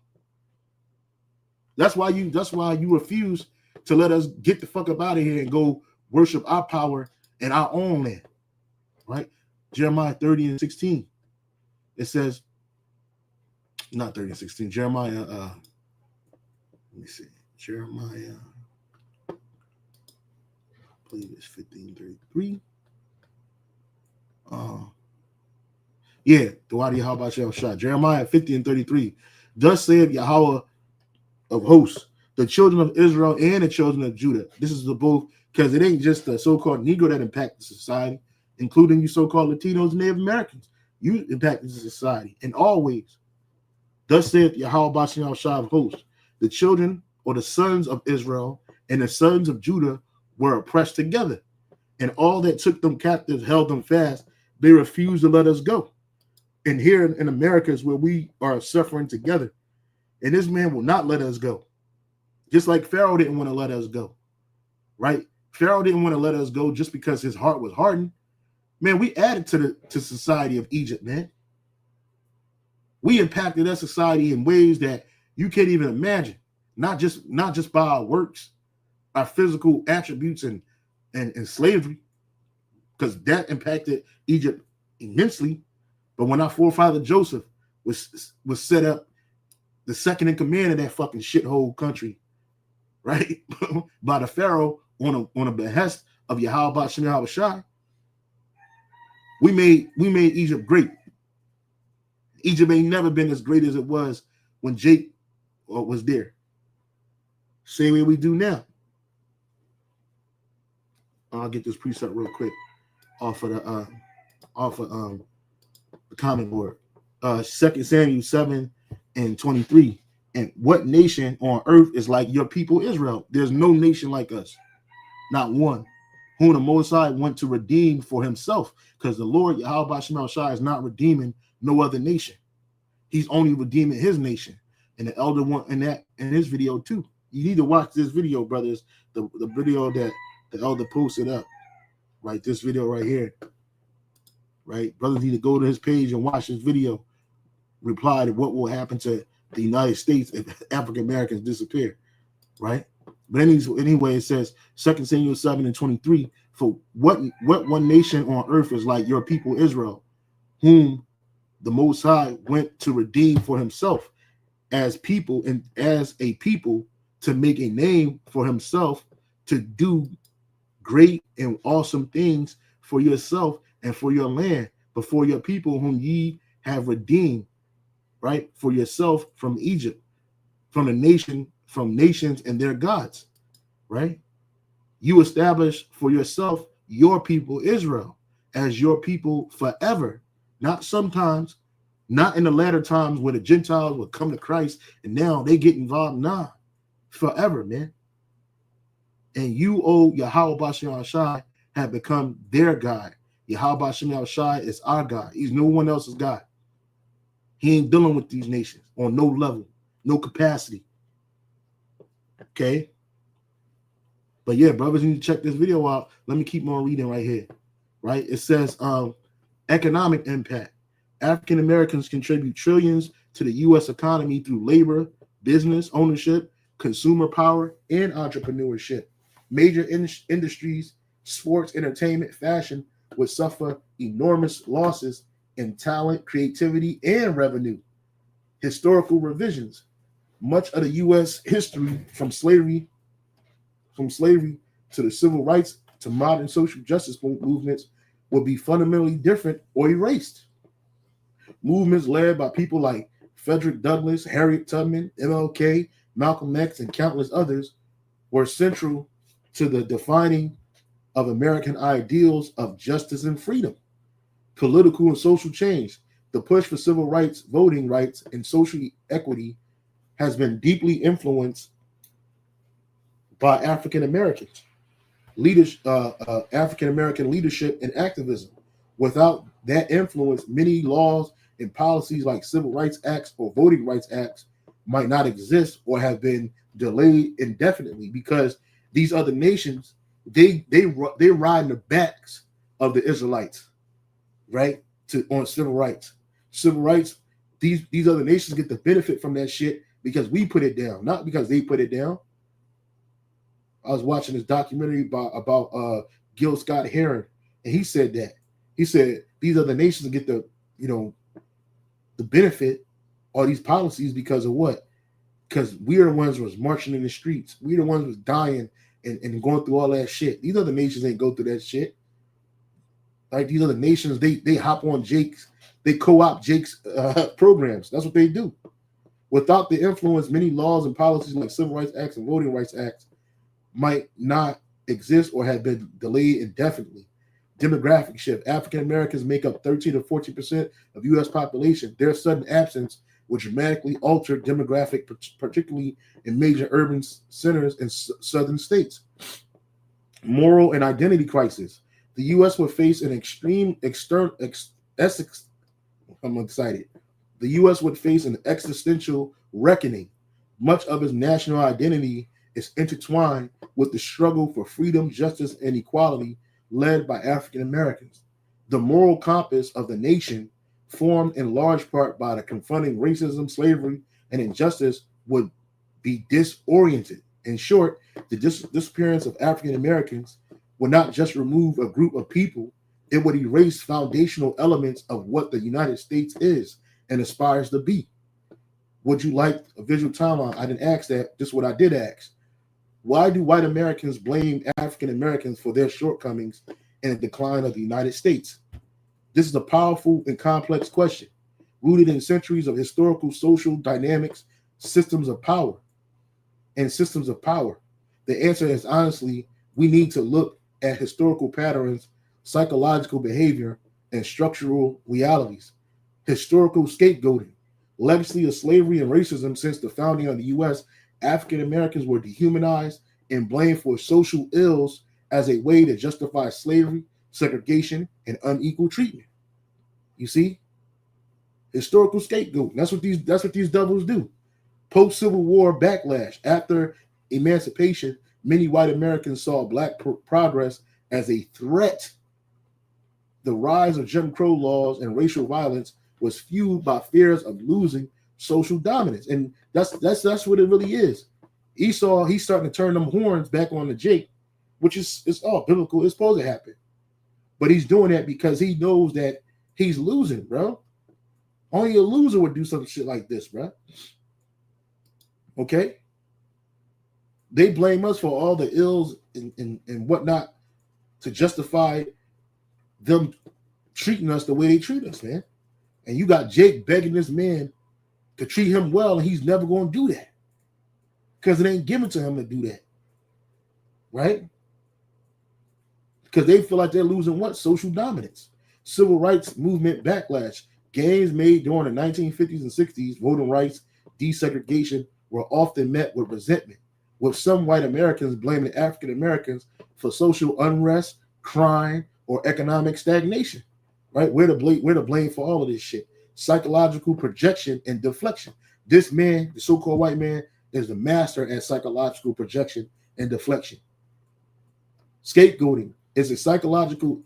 [SPEAKER 1] That's why you refuse to let us get the fuck up out of here and go worship our power in our own land. Right? Jeremiah 30:16. It says, not 30:16, Jeremiah, let me see, Jeremiah, I believe it's 15:33. Yeah, Dawadi Yahweh Shah. Jeremiah 50 and 33. Thus saith Yahweh of hosts, the children of Israel and the children of Judah. This is the both, because it ain't just the so-called Negro that impacts society, including you so-called Latinos and Native Americans. You impact the society in all ways. Thus saith Yahweh Bashem Shah of hosts, the children or the sons of Israel and the sons of Judah were oppressed together, and all that took them captive held them fast. They refused to let us go. And here in America is where we are suffering together. And this man will not let us go. Just like Pharaoh didn't want to let us go, right? Pharaoh didn't want to let us go just because his heart was hardened. Man, we added to society of Egypt, man. We impacted that society in ways that you can't even imagine. Not just by our works, our physical attributes and slavery, because that impacted Egypt immensely. But when our forefather Joseph was set up the second in command of that fucking shithole country, right, by the Pharaoh on a behest of Yahweh Bashem Yahweh Shai, we made Egypt great. Egypt ain't never been as great as it was when Jake was there. Same way we do now. I'll get this precept real quick off of the comment board. 2 Samuel 7 and 23. And what nation on earth is like your people Israel? There's no nation like us, not one, whom the Most High went to redeem for himself, because the Lord Yahweh Bashem Shai is not redeeming no other nation. He's only redeeming his nation. And the elder one in his video too. You need to watch this video, brothers. The video that the elder posted up. Right, this video right here. Right, brothers need to go to his page and watch this video. Reply to what will happen to the United States if African Americans disappear. Right, but anyway, it says 2 Samuel 7 and 23. For what one nation on earth is like your people Israel, whom the Most High went to redeem for himself as people and as a people, to make a name for himself, to do great and awesome things for yourself and for your land, before your people whom ye have redeemed, right, for yourself from Egypt, from nations and their gods, right? You establish for yourself your people Israel as your people forever, not sometimes, not in the latter times where the Gentiles will come to Christ and now they get involved. Nah, forever, man. And you, O Yahweh Bashem Shai, have become their God. Yahweh Bashem Shai is our God. He's no one else's God. He ain't dealing with these nations on no level, no capacity. Okay? But yeah, brothers need to check this video out. Let me keep on reading right here. Right? It says economic impact. African Americans contribute trillions to the U.S. economy through labor, business ownership, consumer power, and entrepreneurship. Major industries, sports, entertainment, fashion would suffer enormous losses in talent, creativity, and revenue. Historical revisions. Much of the U.S. history from slavery to the civil rights to modern social justice movements will be fundamentally different or erased. Movements led by people like Frederick Douglass, Harriet Tubman, MLK, Malcolm X, and countless others were central to the defining of American ideals of justice and freedom. Political and social change. The push for civil rights, voting rights, and social equity has been deeply influenced by African Americans. African American leadership and activism. Without that influence, many laws and policies like civil rights acts or voting rights acts might not exist or have been delayed indefinitely, because these other nations, they ride in the backs of the Israelites, right? On civil rights. Civil rights, these other nations get the benefit from that shit because we put it down, not because they put it down. I was watching this documentary about Gil Scott Heron, and he said that. He said these other nations get the benefit of these policies because of what? Because we're the ones who was marching in the streets. We're the ones who was dying and going through all that shit. These other nations ain't go through that shit. Like these other nations, they hop on Jake's, they co-opt Jake's programs. That's what they do. Without the influence, many laws and policies like Civil Rights Acts and Voting Rights Acts might not exist or have been delayed indefinitely. Demographic shift. African Americans make up 13 to 14% of U.S. population. Their sudden absence will dramatically alter demographic, particularly in major urban centers in southern states. Moral and identity crisis. The U.S. will face an extreme I'm excited. The U.S. would face an existential reckoning. Much of its national identity is intertwined with the struggle for freedom, justice, and equality led by African Americans. The moral compass of the nation, formed in large part by the confronting racism, slavery, and injustice, would be disoriented. In short, the disappearance of African Americans would not just remove a group of people, it would erase foundational elements of what the United States is and aspires to be. Would you like a visual timeline? I didn't ask that. This is what I did ask. Why do white Americans blame African Americans for their shortcomings and the decline of the United States? This is a powerful and complex question, rooted in centuries of historical social dynamics, systems of power. The answer is honestly, we need to look at historical patterns, psychological behavior, and structural realities. Historical scapegoating. Legacy of slavery and racism. Since the founding of the U.S., African Americans were dehumanized and blamed for social ills as a way to justify slavery, segregation, and unequal treatment. You see? Historical scapegoating. That's what these devils do. Post-Civil War backlash. After emancipation, many white Americans saw Black progress as a threat. The rise of Jim Crow laws and racial violence was fueled by fears of losing social dominance. And that's what it really is. Esau, he's starting to turn them horns back on the Jake, which is all biblical. It's supposed to happen. But he's doing that because he knows that he's losing, bro. Only a loser would do some shit like this, bro. Okay? They blame us for all the ills and whatnot to justify them treating us the way they treat us, man. And you got Jake begging this man to treat him well, and he's never going to do that because it ain't given to him to do that, right? Because they feel like they're losing what? Social dominance. Civil rights movement backlash. Gains made during the 1950s and 60s, voting rights, desegregation, were often met with resentment, with some white Americans blaming African Americans for social unrest, crime, or economic stagnation, right? We're to blame for all of this shit. Psychological projection and deflection. This man, the so-called white man, is the master at psychological projection and deflection. Scapegoating is psychologically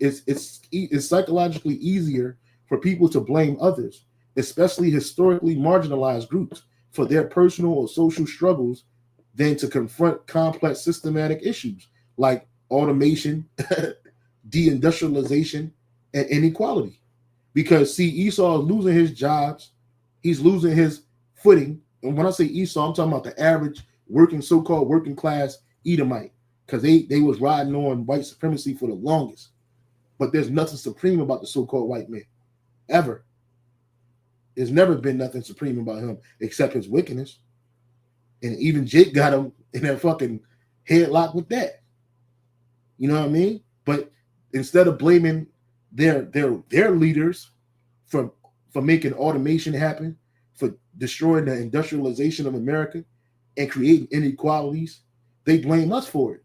[SPEAKER 1] easier for people to blame others, especially historically marginalized groups, for their personal or social struggles than to confront complex systematic issues like automation, deindustrialization, and inequality. Because, see, Esau is losing his jobs. He's losing his footing. And when I say Esau, I'm talking about the average so-called working class Edomite, because they was riding on white supremacy for the longest. But there's nothing supreme about the so-called white man, ever. There's never been nothing supreme about him except his wickedness. And even Jake got him in that fucking headlock with that. You know what I mean? But instead of blaming their leaders for making automation happen, for destroying the industrialization of America and creating inequalities, they blame us for it.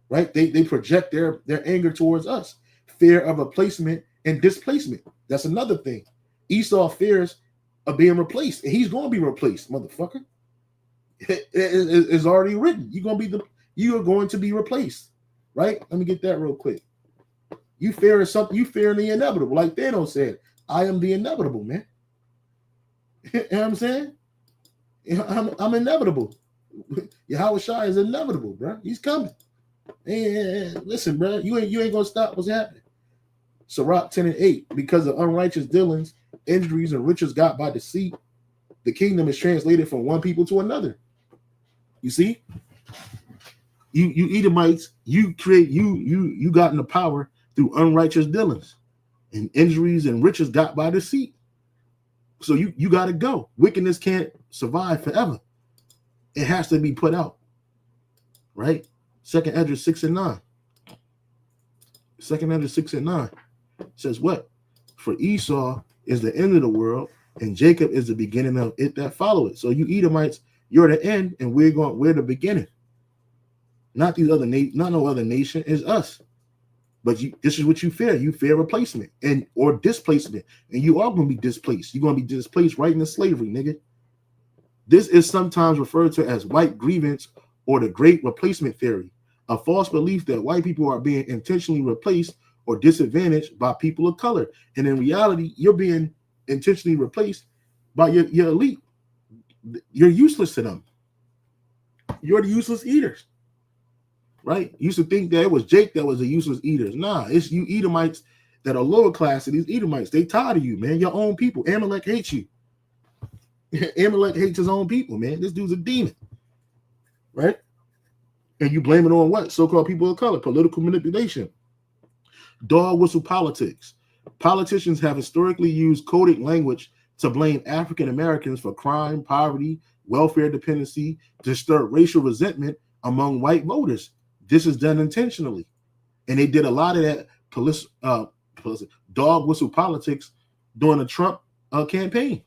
[SPEAKER 1] Right? They project their anger towards us. Fear of replacement and displacement. That's another thing. Esau fears of being replaced, and he's going to be replaced, motherfucker. It's already written. You are going to be replaced, right? Let me get that real quick. You fear something. You fear the inevitable, like Thanos said. I am the inevitable, man. You know what I'm saying? I'm inevitable. Yahweh Shai is inevitable, bro. He's coming. Hey, listen, bro. You ain't gonna stop what's happening. Sirach 10:8. Because of unrighteous dealings, injuries, and riches got by deceit, the kingdom is translated from one people to another. You see, you Edomites, you gotten the power through unrighteous dealings, and injuries and riches got by deceit. So you got to go. Wickedness can't survive forever. It has to be put out, right? 2nd Esdras 6:9. 2nd Esdras 6:9 says what? For Esau is the end of the world, and Jacob is the beginning of it that follow it. So you Edomites, you're the end, and we're the beginning. Not these other not no other nation, is us. But this is what you fear. You fear replacement or displacement, and you are going to be displaced. You're going to be displaced right into slavery, nigga. This is sometimes referred to as white grievance or the great replacement theory, a false belief that white people are being intentionally replaced or disadvantaged by people of color. And in reality, you're being intentionally replaced by your elite. You're useless to them. You're the useless eaters. Right? You used to think that it was Jake that was the useless eaters. Nah, it's you Edomites that are lower class. And these Edomites, they tired of you, man. Your own people. Amalek hates you. Amalek hates his own people, man. This dude's a demon. Right? And you blame it on what? So-called people of color. Political manipulation. Dog whistle politics. Politicians have historically used coded language to blame African Americans for crime, poverty, welfare dependency, to stir racial resentment among white voters. This is done intentionally. And they did a lot of that dog whistle politics during the Trump campaign.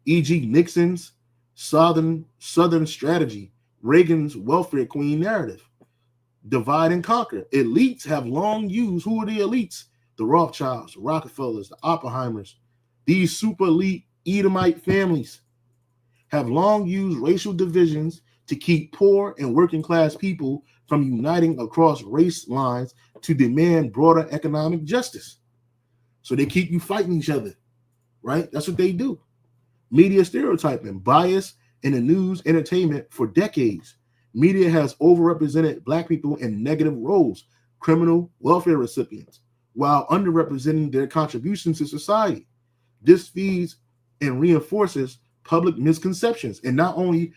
[SPEAKER 1] E.g. Nixon's Southern strategy, Reagan's welfare queen narrative, divide and conquer. Elites have long used, who are the elites? The Rothschilds, the Rockefellers, the Oppenheimers. These super elite Edomite families have long used racial divisions to keep poor and working class people from uniting across race lines to demand broader economic justice. So they keep you fighting each other, right? That's what they do. Media stereotyping, bias in the news, entertainment for decades. Media has overrepresented Black people in negative roles, criminal welfare recipients, while underrepresenting their contributions to society. This feeds and reinforces public misconceptions, and not only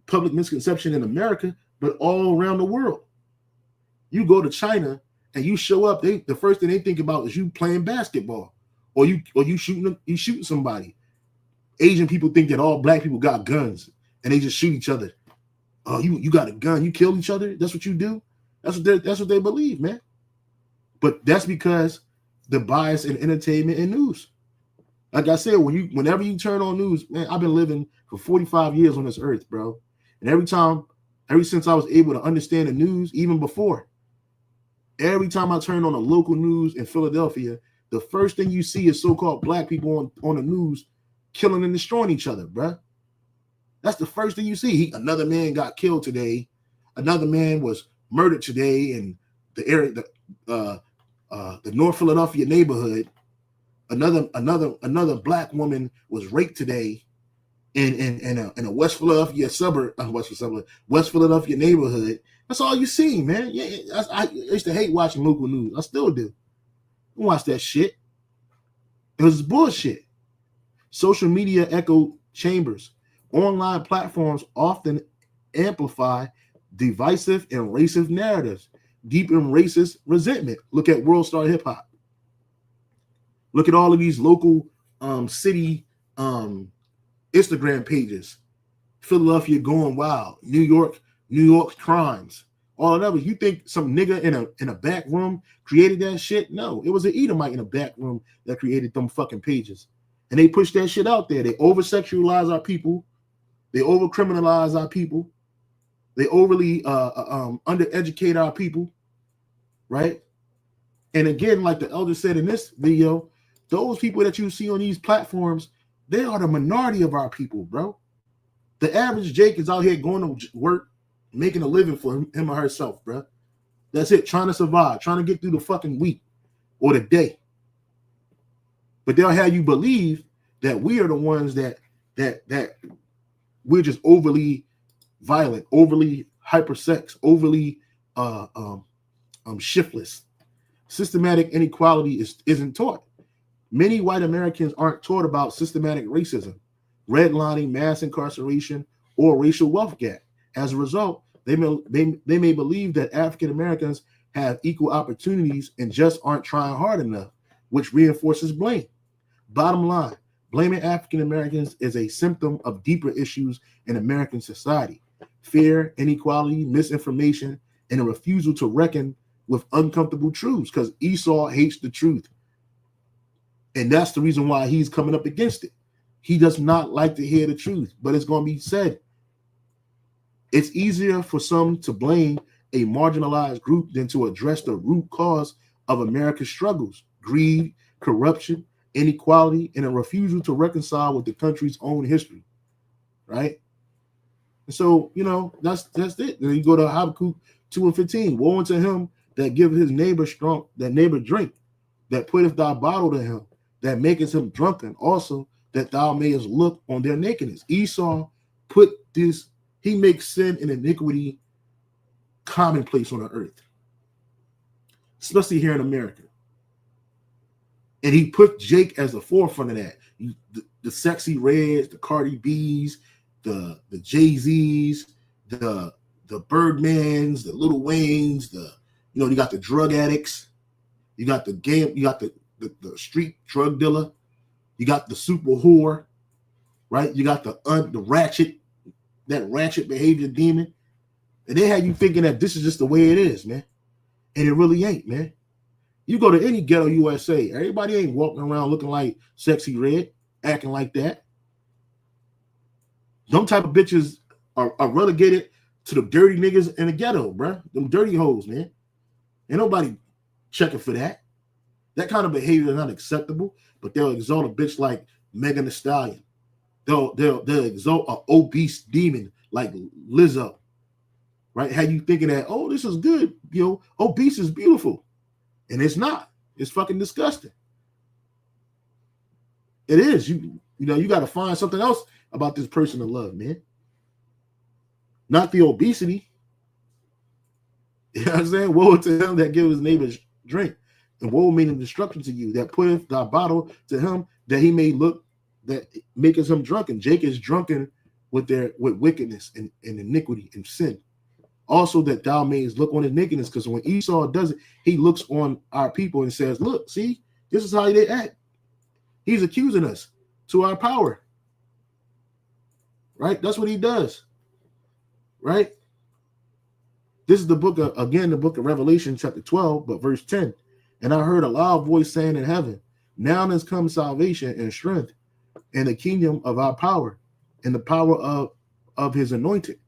[SPEAKER 1] public misconception in America, but all around the world. You go to China and you show up, the first thing they think about is you playing basketball, or you shooting somebody. Asian people think that all Black people got guns and they just shoot each other. Oh, you got a gun, you kill each other. That's what you do. That's what they believe, man. But that's because the bias in entertainment and news. Like I said, whenever you turn on news, man, I've been living for 45 years on this earth, bro. And ever since I was able to understand the news, even before, every time I turn on the local news in Philadelphia, the first thing you see is so-called Black people on the news killing and destroying each other, bro. That's the first thing you see. Another man got killed today. Another man was murdered today in the area, the North Philadelphia neighborhood. Another Black woman was raped today in a West Philadelphia West Philadelphia neighborhood. That's all you see, man. Yeah, I used to hate watching local news. I still do. I watch that shit. It was bullshit. Social media echo chambers. Online platforms often amplify divisive and racist narratives, deepen racist resentment. Look at World Star Hip Hop. Look at all of these local city Instagram pages. Philadelphia going wild. New York crimes. All of that. You think some nigga in a back room created that shit? No, it was an Edomite in a back room that created them fucking pages. And they push that shit out there. They over-sexualize our people. They over-criminalize our people. They overly undereducate our people, right? And again, like the elder said in this video, those people that you see on these platforms, they are the minority of our people, bro. The average Jake is out here going to work, making a living for him or herself, bro. That's it, trying to survive, trying to get through the fucking week or the day. But they'll have you believe that we are the ones that we're just overly violent, overly hypersex, overly shiftless. Systematic inequality isn't taught. Many white Americans aren't taught about systematic racism, redlining, mass incarceration, or racial wealth gap. As a result, they may believe that African Americans have equal opportunities and just aren't trying hard enough, which reinforces blame. Bottom line, blaming African Americans is a symptom of deeper issues in American society: fear, inequality, misinformation, and a refusal to reckon with uncomfortable truths, because Esau hates the truth. And that's the reason why he's coming up against it. He does not like to hear the truth, but it's going to be said. It's easier for some to blame a marginalized group than to address the root cause of America's struggles: greed, corruption, inequality, and a refusal to reconcile with the country's own history, right? And so, that's it. Then you go to Habakkuk 2:15. Woe unto him that giveth his neighbor drink, that putteth thy bottle to him, that maketh him drunken, also that thou mayest look on their nakedness. Esau he makes sin and iniquity commonplace on the earth, especially here in America. And he put Jake as the forefront of that. The Sexy Reds, the Cardi B's, the Jay-Z's, the Birdmans, the Lil Waynes, you got the drug addicts, you got the street drug dealer, you got the super whore, right? You got the ratchet, that ratchet behavior demon. And they had you thinking that this is just the way it is, man. And it really ain't, man. You go to any ghetto USA, everybody ain't walking around looking like Sexy Red, acting like that. Them type of bitches are relegated to the dirty niggas in the ghetto, bro. Them dirty hoes, man. Ain't nobody checking for that. That kind of behavior is not acceptable, but they'll exalt a bitch like Megan Thee Stallion. They'll exalt an obese demon like Lizzo, right? Had you thinking that, oh, this is good, obese is beautiful. And it's not. It's fucking disgusting. It is. You got to find something else about this person to love, man. Not the obesity. You know what I'm saying? Woe to him that give his neighbor's drink, and woe meaning destruction to you, that putteth thy bottle to him, that he may look, that maketh him drunken. Jake is drunken with wickedness and iniquity and sin. Also that thou mayest look on his nakedness, because when Esau does it, he looks on our people and says, look, see, this is how they act. He's accusing us to our power. Right? That's what he does. Right? This is the book of Revelation, chapter 12, but verse 10. And I heard a loud voice saying in heaven, now has come salvation and strength and the kingdom of our power and the power of his anointed.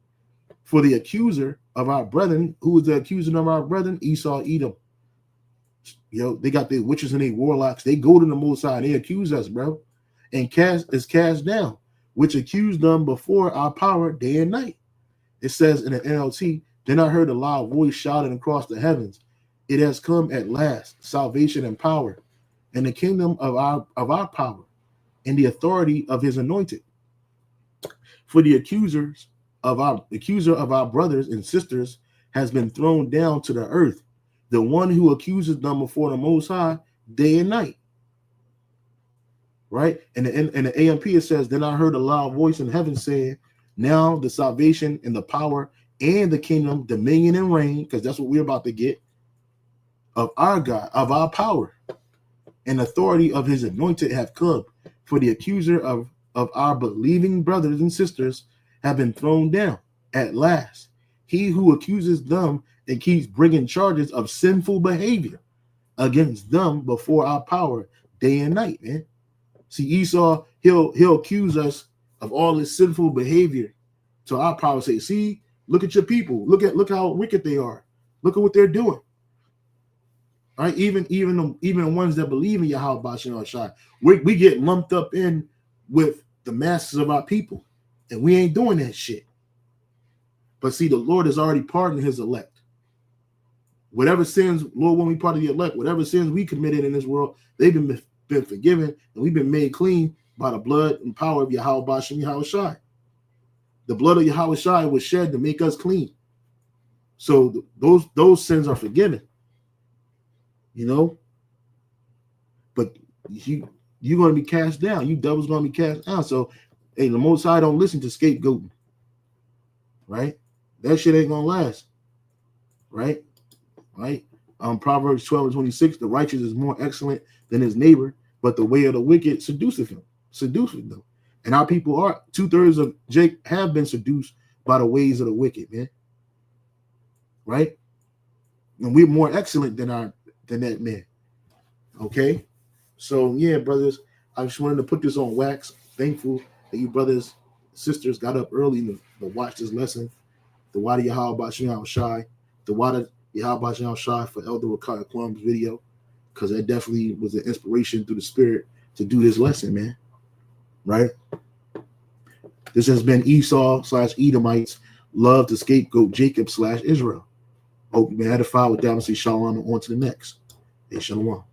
[SPEAKER 1] For the accuser of our brethren, who is the accuser of our brethren? Esau, Edom. They got their witches and their warlocks. They go to the Most High. They accuse us, bro. And is cast down, which accused them before our power day and night. It says in the NLT, then I heard a loud voice shouting across the heavens, it has come at last, salvation and power, and the kingdom of our power, and the authority of his anointed. For the accuser of our brothers and sisters has been thrown down to the earth, the one who accuses them before the Most High day and night. Right? And in the AMP it says, then I heard a loud voice in heaven saying, now the salvation and the power and the kingdom, dominion and reign, because that's what we're about to get, of our God, of our power, and authority of his anointed have come. For the accuser of our believing brothers and sisters have been thrown down at last. He who accuses them and keeps bringing charges of sinful behavior against them before our power day and night, man. See, Esau, he'll accuse us of all this sinful behavior to our power. Say, see, look at your people. Look how wicked they are. Look at what they're doing. All right, even ones that believe in Yahweh Bashar Shai, we get lumped up in with the masses of our people, and we ain't doing that shit. But see, the Lord has already pardoned his elect. Whatever sins, Lord, when we part of the elect, whatever sins we committed in this world, they've been forgiven, and we've been made clean by the blood and power of Yahweh Bashar Yahweh Shai. The blood of Yahweh Shai was shed to make us clean. So those sins are forgiven. But you're going to be cast down. You devils going to be cast down. So, hey, the Most High don't listen to scapegoating, right? That shit ain't going to last, right? Proverbs 12:26, the righteous is more excellent than his neighbor, but the way of the wicked seduceth them. And our people are 2/3 of Jake have been seduced by the ways of the wicked, man. Right? And we're more excellent than that man. Okay? So yeah, brothers, I just wanted to put this on wax. Thankful that you brothers, sisters got up early to watch this lesson. The Wada Yahweh Shai, the Wada Yahweh Shai for Elder Rakar Kwam's video, because that definitely was an inspiration through the spirit to do this lesson, man. Right? This has been Esau / Edomites love to scapegoat Jacob / Israel. Hope you been edified with that and say shalom and on to the next. Hey, shalom.